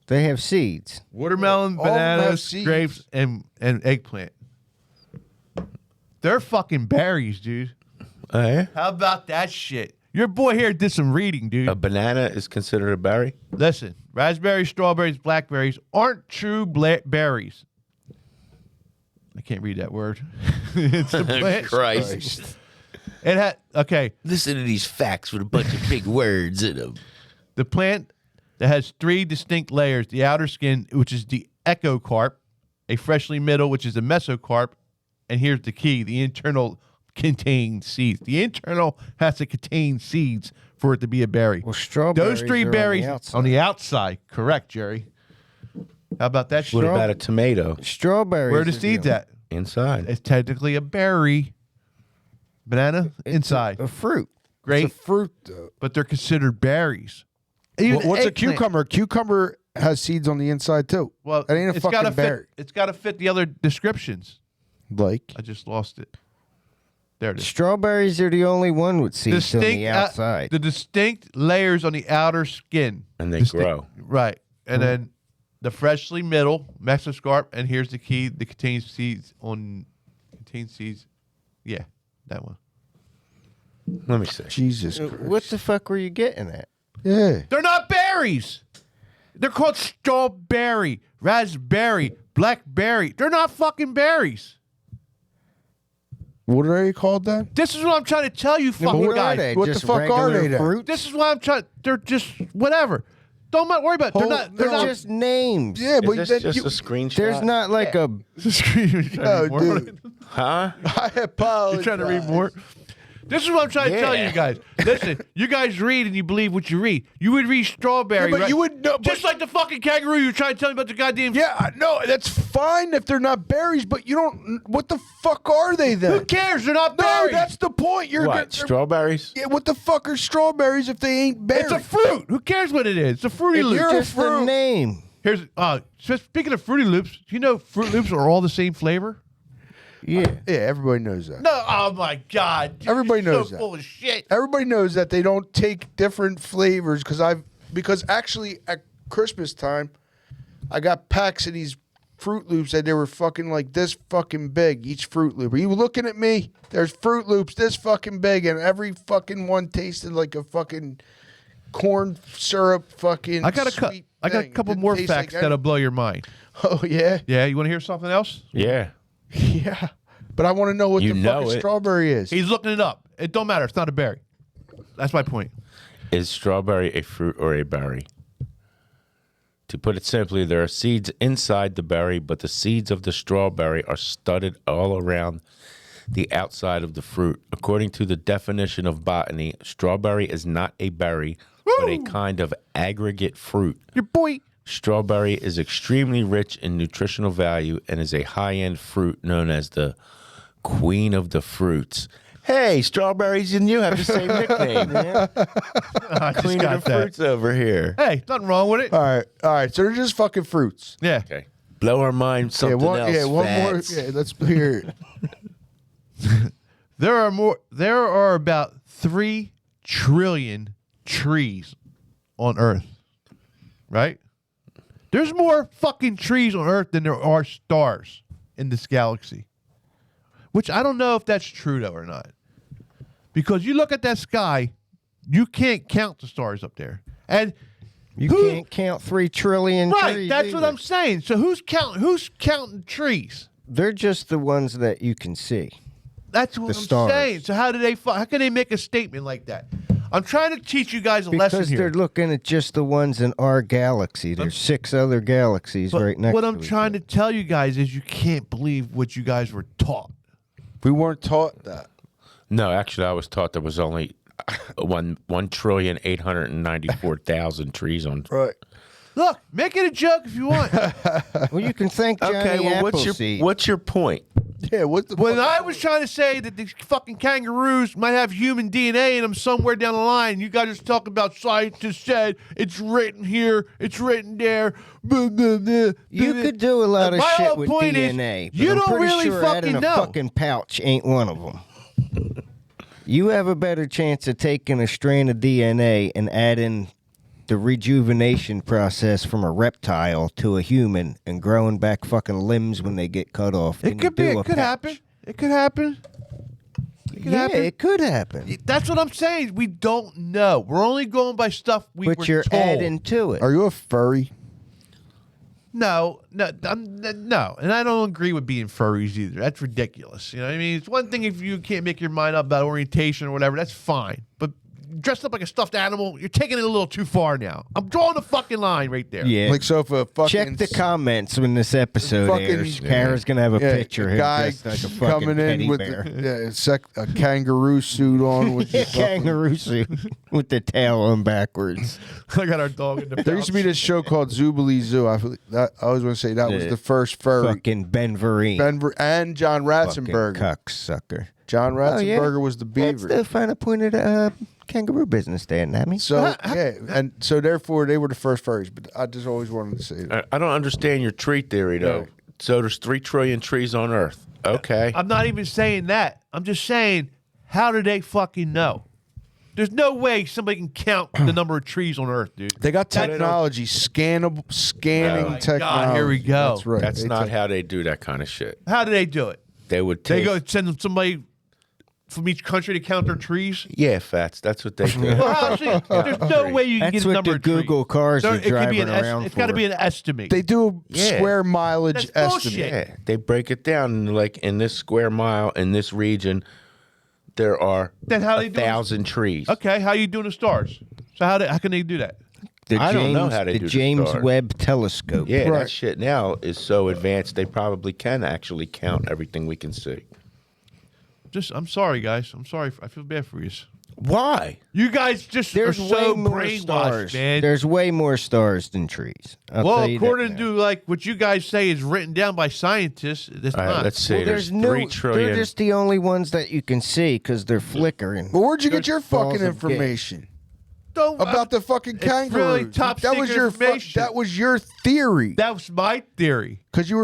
They have seeds. watermelon, All of them have bananas, seeds. grapes, and eggplant. They're fucking berries, dude. Oh, How about that shit? Your boy here did some reading, dude. A banana is considered a berry? Listen, raspberries, strawberries, blackberries aren't true berries. I can't read that word. It's a plant. Christ. It had okay. Listen to these facts with a bunch of big words in them. The plant that has 3 distinct layers: the outer skin, which is the echocarp, a freshly middle, which is the mesocarp, and here's the key: the internal contains seeds. The internal has to contain seeds for it to be a berry. Well, strawberries Those 3 are berries on the outside. Correct, Jerry. How about that shit? What about a tomato? Strawberries. Where are the are seeds at? Inside. It's technically a berry. Banana inside. A fruit. Grape, It's a fruit, though. but they're considered berries. Even What's a eggplant- cucumber? Cucumber has seeds on the inside too. Well, that ain't a it's fucking gotta berry. fit. It's got to fit the other descriptions. Like I just lost it. There it is. Strawberries are the only one with seeds on the outside. the distinct layers on the outer skin, And they grow. right? And then the freshly middle mesoscarp, and here's the key: that contains seeds. Yeah, that one. Let me see. Jesus Christ. What the fuck were you getting at? Yeah. They're not berries. They're called strawberry, raspberry, blackberry. They're not fucking berries. What are they called then? This is what I'm trying to tell you, fucking what guys. are they? What the Just fuck are regular they then? fruits? This is why I'm trying. They're just whatever. Don't worry about it. They're Hold- not. They're They're not. just names. Yeah, but Is then this just you, a screenshot? There's not like Oh, dude. Huh? I apologize. You're trying to read more. This is what I'm trying to tell you guys. Listen, you guys read and you believe what you read. You would read strawberry, but right? you would know, just like the fucking kangaroo you were trying to tell me about the goddamn. Yeah, no, that's fine if they're not berries, but you don't. What the fuck are they then? Who cares? They're not No, berries. that's the point. You're What, strawberries? Yeah, what the fuck are strawberries if they ain't berries? It's a fruit. Who cares what it is? It's a Fruity Loop. You're just the name. Here's speaking of Fruity Loops. Do you know Fruit Loops are all the same flavor? Yeah. Yeah, everybody knows that. No, oh my God. Dude, Everybody you're knows so that. full of shit. Everybody knows that they don't take different flavors because actually at Christmas time, I got packs of these Fruit Loops and they were fucking like this fucking big, each Fruit Loop. Are you looking at me? There's Fruit Loops this fucking big and every fucking one tasted like a fucking corn syrup fucking I got a sweet I got a thing. couple Didn't more taste facts like that'll blow your mind. Oh, yeah? Yeah, you want to hear something else? Yeah. Yeah. But I want to know what You the know fucking it. strawberry is. He's looking it up. It don't matter. It's not a berry. That's my point. Is strawberry a fruit or a berry? To put it simply, there are seeds inside the berry, but the seeds of the strawberry are studded all around the outside of the fruit. According to the definition of botany, strawberry is not a berry, but a kind of aggregate fruit. Your boy. Strawberry is extremely rich in nutritional value and is a high-end fruit known as the queen of the fruits. Hey, strawberries and you have the same nickname. I just Queen got of the that. fruits over here. Hey, nothing wrong with it. All right. So they're just fucking fruits. Yeah. Okay. Blow our mind something else. One more. Fats. Yeah, let's hear it. There are about 3 trillion trees on Earth. Right? There's more fucking trees on Earth than there are stars in this galaxy. Which I don't know if that's true though or not. Because you look at that sky, you can't count the stars up there. And You can't count 3 trillion right, trees that's what either. I'm saying. So who's counting trees? They're just the ones that you can see. That's what The I'm stars. saying. So how can they make a statement like that? I'm trying to teach you guys a lesson Because here. they're looking at just the ones in our galaxy. There's 6 other galaxies But right next what to I'm each trying other. to tell you guys is you can't believe what you guys were taught. We weren't taught that. No, actually, I was taught there was only 1,894,000 trees on. Right. Look, make it a joke if you want. Well, you can thank Johnny Okay, well, Appleseed. what's your point? Yeah, what the When fuck? I was trying to say that these fucking kangaroos might have human DNA in them somewhere down the line, you guys are talking about scientists said it's written here, it's written there. Blah, blah, blah, You blah. could do a lot of My shit whole with point is, DNA. But you I'm don't pretty really sure fucking adding a know. fucking pouch ain't one of them. You have a better chance of taking a strand of DNA and adding the rejuvenation process from a reptile to a human and growing back fucking limbs when they get cut off. It could be. It could happen. It could happen. It could Yeah, happen. it could happen. That's what I'm saying. We don't know. We're only going by stuff we were But you're told. adding to it. Are you a furry? No, no, and I don't agree with being furries either. That's ridiculous. You know what I mean? It's one thing if you can't make your mind up about orientation or whatever. That's fine. But dressed up like a stuffed animal, you're taking it a little too far now. I'm drawing the fucking line right there. Yeah. Like, so if a fucking Check the comments when this episode fucking- airs. Kara's gonna have a picture of a him guy dressed like a fucking coming teddy in with bear. a kangaroo suit on with the fucking- Kangaroo suit with the tail on backwards. I got our dog in the There used to be this show called Zoobilee Zoo. I always want to say that was the first furry. Fucking Ben Vereen. And John Fucking Ratzenberger. cocksucker. John Oh, yeah? Ratzenberger was the That's beaver. the fine appointed kangaroo business there, Nami. So yeah, and so therefore they were the first furries. But I just always wanted to say that. I don't understand your tree theory, though. Right. So there's 3 trillion trees on Earth. Okay. I'm not even saying that. I'm just saying, how do they fucking know? There's no way somebody can count the number of trees on Earth, dude. They got That- technology, scanning Oh my technology. God, here we go. That's right. That's They not took- how they do that kind of shit. How do they do it? They would They take. go send them somebody from each country to count their trees. Yeah, Fats. That's what they do. Well, how, see, there's no way you can That's get a what number the of trees. Google cars There- are it could be driving an around It's got to for. be an estimate. They do Yeah. square mileage That's bullshit. estimate. Yeah, they break it down like in this square mile in this region, there are Then how they do it? 1,000 trees. Okay, how you doing the stars? So how can they do that? The I don't know James- how they the do the James stars. Webb Telescope. Yeah, Right. that shit now is so advanced they probably can actually count everything we can see. I'm sorry, guys. I'm sorry. I feel bad for you. Why? You guys just There's are way so more brainwashed, stars. man. There's way more stars than trees. I'll Well, tell you that according now. to like what you guys say is written down by scientists, that's All right, not. let's see. Well, there's there's 3 trillion. They're just the only ones that you can see because they're flickering. Well, where'd you get your balls fucking of information Don't- about the fucking It's kangaroo? really top that was secret your information. that was your theory. That was my theory. Because you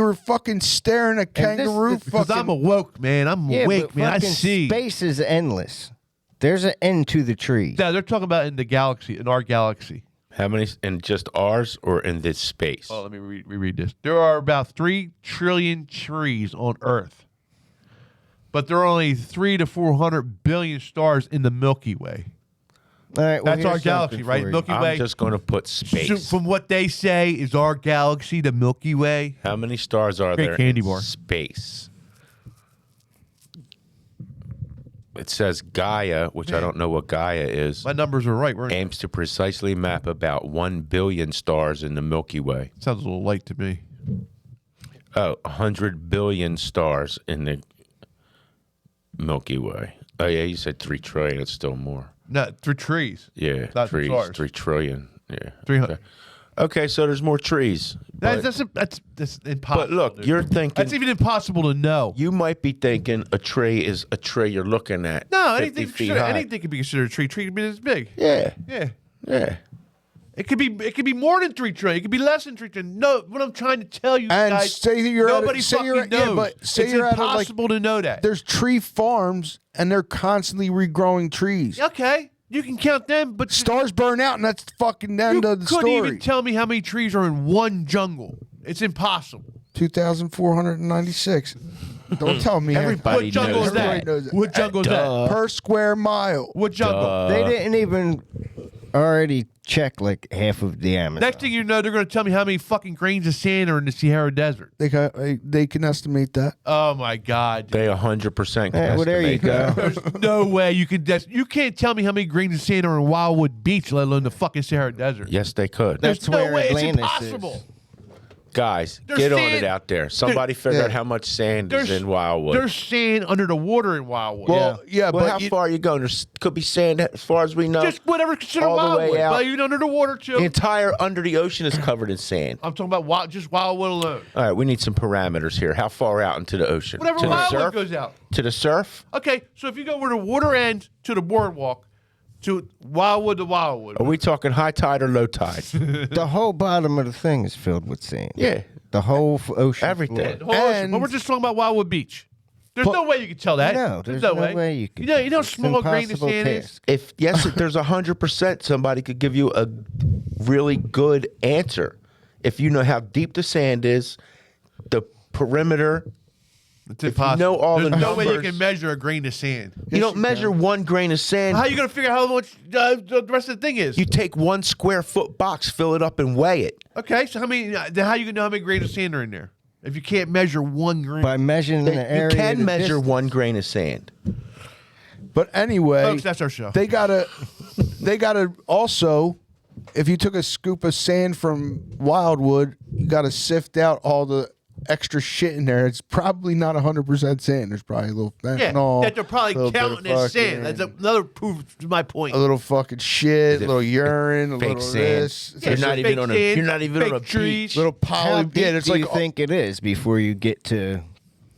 were fucking staring at And this- kangaroo. this- Because I'm fucking, awoke, man. I'm Yeah, awake, but man. I fucking see. space is endless. There's an end to the trees. No, they're talking about in the galaxy, in our galaxy. How many in just ours or in this space? Oh, let me reread this. There are about 3 trillion trees on Earth, but there are only 300 to 400 billion stars in the Milky Way. All right, well, That's our here's galaxy, something right? for you. Milky Way. I'm just going to put So space. from what they say, is our galaxy the Milky Way? How many stars are Great there candy in bar. space? It says Gaia, which I don't know what Gaia is, My numbers are right. We're aims to precisely map about 1 billion stars in the Milky Way. sounds a little light to me. Oh, 100 billion stars in the Milky Way. Oh, yeah, you said 3 trillion. It's still more. No, for trees. Yeah, Not trees, stars. 3 trillion. Yeah. 300. Okay, so there's more trees. But, That's impossible. but look, dude. you're thinking, That's even impossible to know. you might be thinking a tree is a tree you're looking at. No, 50 anything feet high. anything can be considered a tree. Tree can be this big. Yeah, Yeah. yeah. It could be more than 3 trillion. It could be less than 3 trillion. No, what I'm trying to tell you and guys, say that you're nobody at, say fucking you're, knows. yeah, but say it's you're at a, like, impossible to know that. there's tree farms and they're constantly regrowing trees. Okay, you can count them, but Stars burn out, and that's the fucking you end of the couldn't story. even tell me how many trees are in one jungle. It's impossible. 2,496. Don't tell me. Everybody What jungle knows is that? Everybody knows it. What jungle is that? Per square mile. What jungle? They didn't even already check like half of the Amazon. Next thing you know, they're going to tell me how many fucking grains of sand are in the Sahara Desert. They can estimate that. Oh my God! They 100% can well, there you estimate go. that. There's no way you can. You can't tell me how many grains of sand are in Wildwood Beach, let alone the fucking Sahara Desert. Yes, they could. That's There's no where way. It's Atlantis impossible. is. Guys, There's get on sand- it out there. Somebody figure yeah. out how much sand is in Wildwood. There's sand under the water in Wildwood. Well, yeah, well, but how far are you going? There could be sand as far as we know. just whatever considered all the way Wildwood, out. but even under the water too. The entire under the ocean is covered in sand. I'm talking about just Wildwood alone. All right, we need some parameters here. How far out into the ocean? Whatever to the Wildwood surf? goes out. To the surf? Okay, so if you go where the water ends to the boardwalk, to Wildwood to Wildwood. Are we talking high tide or low tide? The whole bottom of the thing is filled with sand. Yeah. The whole ocean. Everything. The whole ocean, And- but we're just talking about Wildwood Beach. There's no way you can tell that. No, there's no way you can. You know how It's small a grain of impossible sand is? task. If yes, if there's 100%, somebody could give you a really good answer. If you know how deep the sand is, the perimeter. It's If you impossible. know all the There's no way you numbers- can measure a grain of sand. You don't measure 1 grain of sand. How are you going to figure out how much the rest of the thing is? You take 1 square foot box, fill it up, and weigh it. Okay, so then how you going to know how many grains of sand are in there? If you can't measure 1 grain. By measuring the You area. can the measure distance. 1 grain of sand. But anyway, Folks, that's our show. they gotta also, if you took a scoop of sand from Wildwood, you gotta sift out all the extra shit in there. It's probably not 100% sand. There's probably a little yeah, fentanyl. that they're probably little bit of counting as sand. fucking- That's another proof to my point. a little fucking shit, Is a it little urine, a fake little sand? this. Yeah, You're so not even fake on a. sand, You're not even fake on a trees. beach. Little How poly. deep Yeah, it's do like you think it is before you get to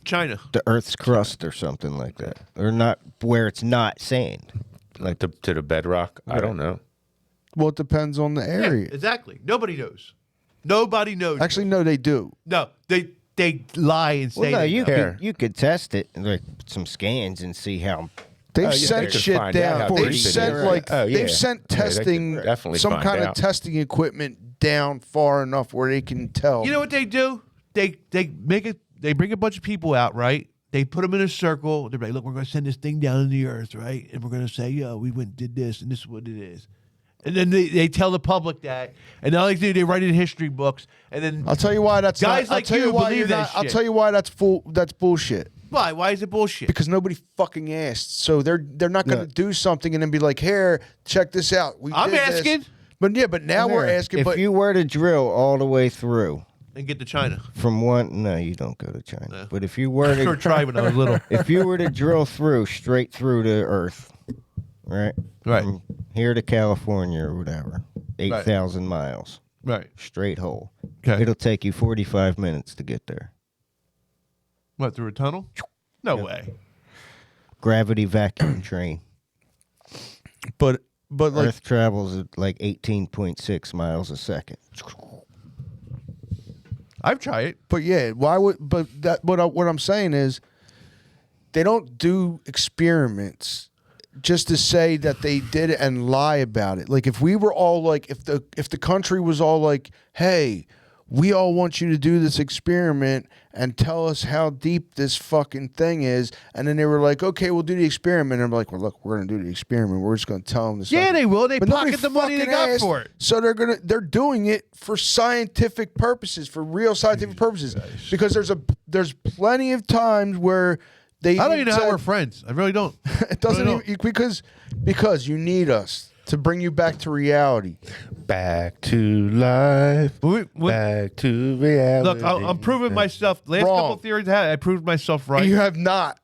China. the Earth's crust or something like that, or not where it's not sand? Like to the bedrock. I don't know. well, it depends on the Yeah, area. exactly. Nobody knows. Nobody knows. Actually, no, they do. no, they lie and say Well, no, they you know. Here. could test it, like some scans, and see how. They've Oh, yeah, sent they could shit find out how down. They've deep it sent is. like Oh, yeah. they've sent Yeah, they could testing, definitely some find kind out. of testing equipment down far enough where they can tell. You know what they do? They make it. They bring a bunch of people out, right? They put them in a circle. They're like, "Look, we're going to send this thing down in the earth, right? And we're going to say, yo, we went and did this, and this is what it is." And then they tell the public that, and all they do, they write it in history books, and then I'll tell you why that's Guys not, I'll like tell you why believe you're that not- I'll shit. tell you why that's bullshit. why? Why is it bullshit? Because nobody fucking asked. So they're not going to do something and then be like, "Here, check this out." I'm did this." asking. But yeah, but now we're asking. If But you were to drill all the way through and get to China. From one, no, you don't go to China. No. But if you were I sure to tried when I was little. if you were to drill through straight through to Earth, right? Right. From here to California or whatever, 8,000 miles, Right. straight hole. Okay. It'll take you 45 minutes to get there. What, through a tunnel? No way. Gravity vacuum train. But like Earth travels at like 18.6 miles a second. I've tried it. But yeah, why would? But that what I'm saying is, they don't do experiments just to say that they did it and lie about it. Like if we were all like, if the country was all like, hey, we all want you to do this experiment and tell us how deep this fucking thing is, and then they were like, okay, we'll do the experiment. And I'm like, well, look, we're gonna do the experiment. We're just gonna tell them this. Yeah, they will. They But nobody pocket the money they fucking got asked, for it. So they're doing it for scientific purposes, for real scientific purposes. Because there's plenty of times where they I don't even know how said- we're friends. I really don't. It doesn't Really even because you need us to bring you back to reality. Back to life. Back to reality. Look, I'm proving myself. Last Wrong. couple theories I had, I proved myself right. You have not.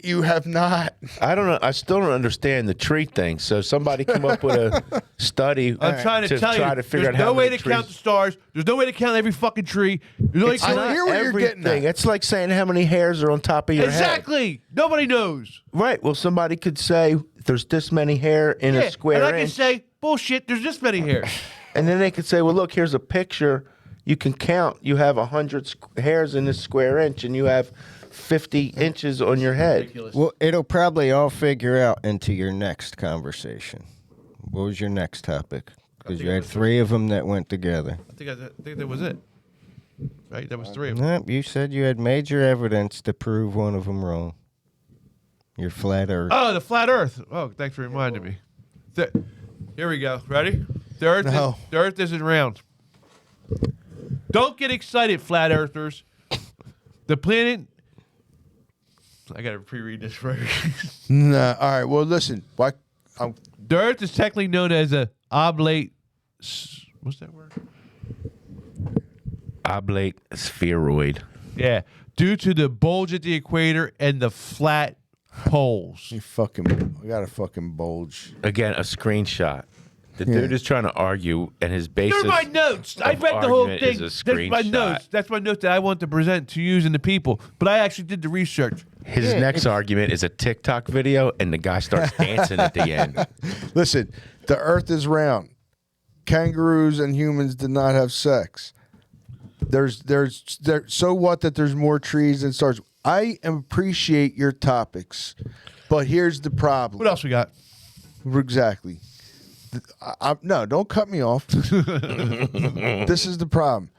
You have not. I don't know. I still don't understand the tree thing. So somebody come up with a study. I'm trying to tell try you, to figure there's out how no way many to count the trees- stars. There's no way to count every fucking tree. There's no way It's to I count don't hear what you're getting at. everything. It's like saying how many hairs are on top of your head. exactly. Nobody knows. Right. Well, somebody could say there's this many hair in Yeah, a square and I can inch. say bullshit. There's this many hairs. And then they could say, well, look, here's a picture. You can count. You have 100 hairs in this square inch, and you have 50 inches on your head. Well, it'll probably all figure out into your next conversation. What was your next topic? Because you had three of them that went together. I think that was it. Right? That was three of them. Nope, you said you had major evidence to prove one of them wrong. Your flat Earth. Oh, the flat Earth. Oh, thanks for reminding me. Here we go. Ready? The Earth isn't round. Don't get excited, flat Earthers. The planet. I gotta pre-read this first. Nah. All right. Well, listen. Why? The Earth is technically known as a oblate. What's that word? Oblate spheroid. Yeah, due to the bulge at the equator and the flat poles. I got a fucking bulge. Again, a screenshot. The dude is trying to argue, and his basis. They're my notes. I of read the whole argument thing. is a That's my screenshot. notes. That's my notes that I want to present to you and the people. But I actually did the research. His next argument is a TikTok video, and the guy starts dancing at the end. Listen, the Earth is round. Kangaroos and humans did not have sex. There's so what that there's more trees than stars. I appreciate your topics, but here's the problem. What else we got? Exactly. No, don't cut me off. This is the problem.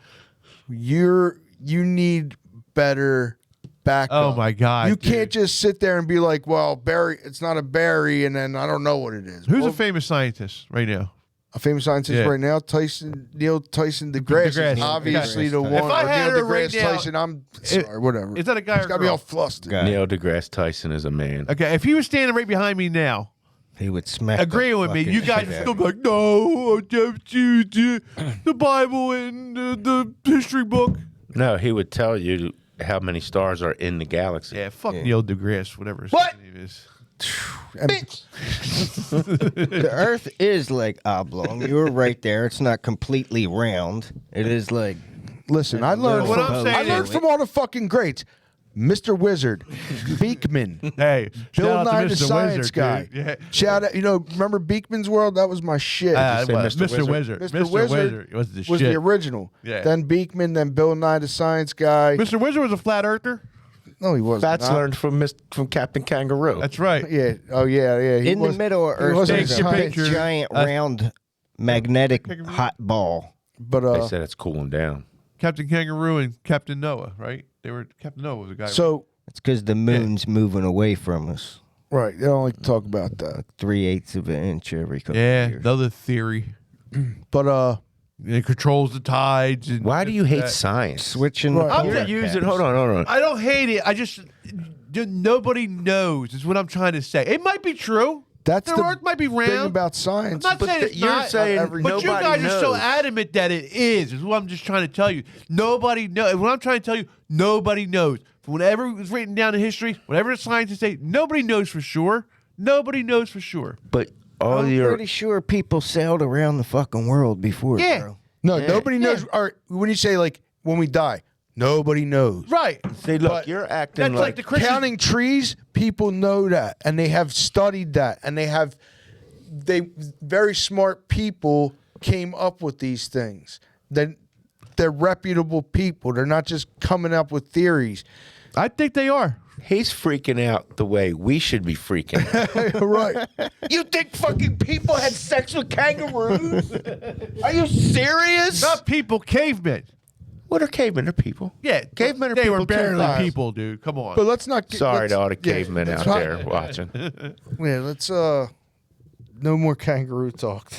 You need better backup. Oh my God, You dude. can't just sit there and be like, "Well, berry, it's not a berry," and then I don't know what it is. Who's Well, a famous scientist right now? a famous scientist Yeah. right now? Neil Tyson deGrasse. deGrasse. Is obviously the If one. I or had Neil her right deGrasse now- Tyson. I'm sorry, whatever. Is that a guy He's or got me girl? all flustered. Guy. Neil deGrasse Tyson is a man. Okay, if he was standing right behind me now, He would smack. the agreeing with me, fucking you guys shit would out still of be like, no, I don't choose the Bible and the history book. No, he would tell you how many stars are in the galaxy. Yeah, fuck Neil deGrasse, whatever his What? name is. And- The Earth is like oblong. You were right there. It's not completely round. It is like Listen, I learned. What From, I'm saying I learned is- from all the fucking greats. Mr. Wizard, Beekman, Hey, Bill shout out Nye to the Mr. Science Wizard, Guy. dude. Yeah. Shout out, remember Beekman's World? That was my shit. It say was Mr. Mr. Wizard. Mr. Wizard was the was shit. the original. Yeah. Then Beekman, then Bill Nye the Science Guy. Mr. Wizard was a flat earther. No, he wasn't. That's Not- learned from Captain Kangaroo. That's right. Yeah. Oh, yeah. He in the was- middle of he Earth. wasn't There's a a big scientist. picture. giant round magnetic hot ball. But They said it's cooling down. Captain Kangaroo and Captain Noah, right? Captain Noah was a guy. so It's because the moon's moving away from us. right, they don't like to talk about that. 3/8 of an inch every couple yeah, of years. another theory. But It controls the tides. And Why do you hate that. science? Switching Right. the I'm You're polar using. caps. Hold on. I don't hate it. I just nobody knows is what I'm trying to say. It might be true. That's The Earth might be round. thing about science. I'm not saying it's you're not, saying but you nobody guys are so knows. adamant that it is what I'm just trying to tell you. Nobody knows. What I'm trying to tell you, nobody knows. Whenever it was written down in history, whatever the scientists say, nobody knows for sure. Nobody knows for sure. But all I'm your pretty sure people sailed around the fucking world before, Yeah. bro. No, nobody knows. Or when you say like when we die, nobody knows. Right. see, look, But you're acting That's like the Christian. Counting trees, people know that, and they have studied that, and they very smart people came up with these things. They're reputable people. They're not just coming up with theories. I think they are. He's freaking out the way we should be freaking out. Right. You think fucking people had sex with kangaroos? Are you serious? Not people, cavemen. What are cavemen? They're people. Yeah, Cavemen are they people were too. barely people, dude. Come on. But let's not. Sorry let's- to all the yeah, cavemen that's out fine. there watching. Yeah, let's no more kangaroo talk.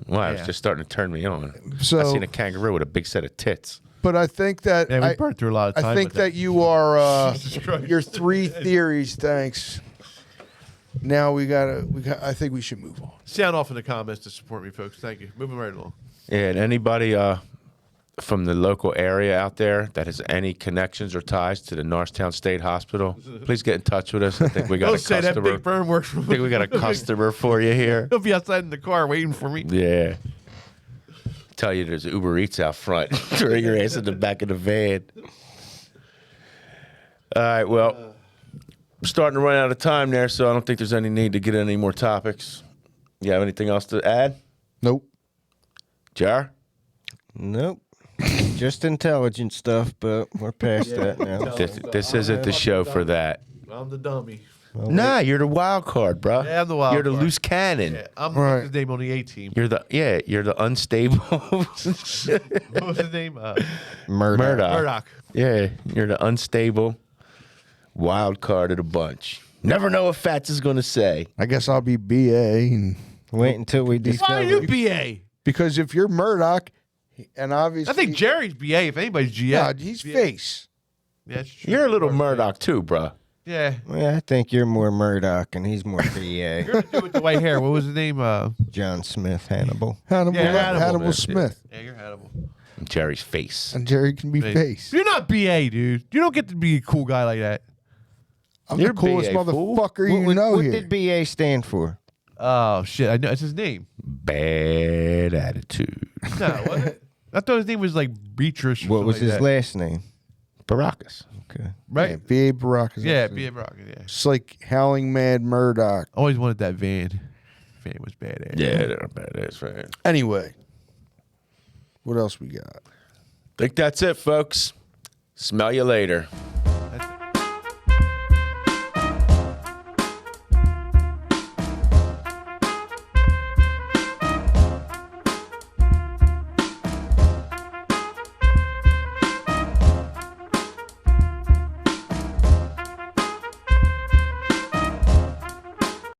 Wow, it's Yeah. just starting to turn me on. So- I seen a kangaroo with a big set of tits. But I think that Yeah, we burned through a lot of time I think with that that. you are Christ. your 3 theories. Thanks. Now we got. I think we should move on. Sound off in the comments to support me, folks. Thank you. Moving right along. Yeah, and anybody from the local area out there that has any connections or ties to the Norristown State Hospital, please get in touch with us. I think we got Don't a say that customer. Big Burn works for I think we got a customer for you here. He'll be outside in the car waiting for me. Yeah. Tell you there's Uber Eats out front. Throw your ass in the back of the van. All right, well, we're starting to run out of time there, so I don't think there's any need to get any more topics. You have anything else to add? Nope. Jar? Nope. Just intelligent stuff, but we're past that now. This isn't the show for that. I'm the dummy. Nah, you're the wild card, bro. Yeah, I'm the wild You're the card. loose cannon. Yeah, I'm Right. his name on the A team. You're the unstable What was his name? Murdoch. Murdoch. Yeah, you're the unstable wild card of the bunch. Never know what Fats is going to say. I guess I'll be BA, and Wait until we Why discover. are you BA? because if you're Murdoch, and obviously I think Jerry's BA. If anybody's GA, yeah, he's face. Yeah, that's true. You're a little Murdoch too, bro. Yeah. Well, I think you're more Murdoch and he's more You're PA. the dude with the white hair. What was his name? John Smith, Hannibal. Hannibal, Yeah, Hannibal yeah. Smith, Yeah, you're Hannibal. Jerry's face. and Jerry can be face. You're not BA, dude. You don't get to be a cool guy like that. I'm You're the coolest BA, fool. motherfucker you what know what here. did BA stand for? Oh shit! I know it's his name. Bad attitude. No, wasn't it? I thought his name was like Beatrice. or What something was like his that. last name? Baracus. Okay. Yeah, Right? B.A. Barack is Yeah, also- B.A. Brock. Yeah. It's like Howling Mad Murdoch. Always wanted that van. Van was badass. Yeah, they're badass, right? Anyway, what else we got? Think that's it, folks. Smell you later.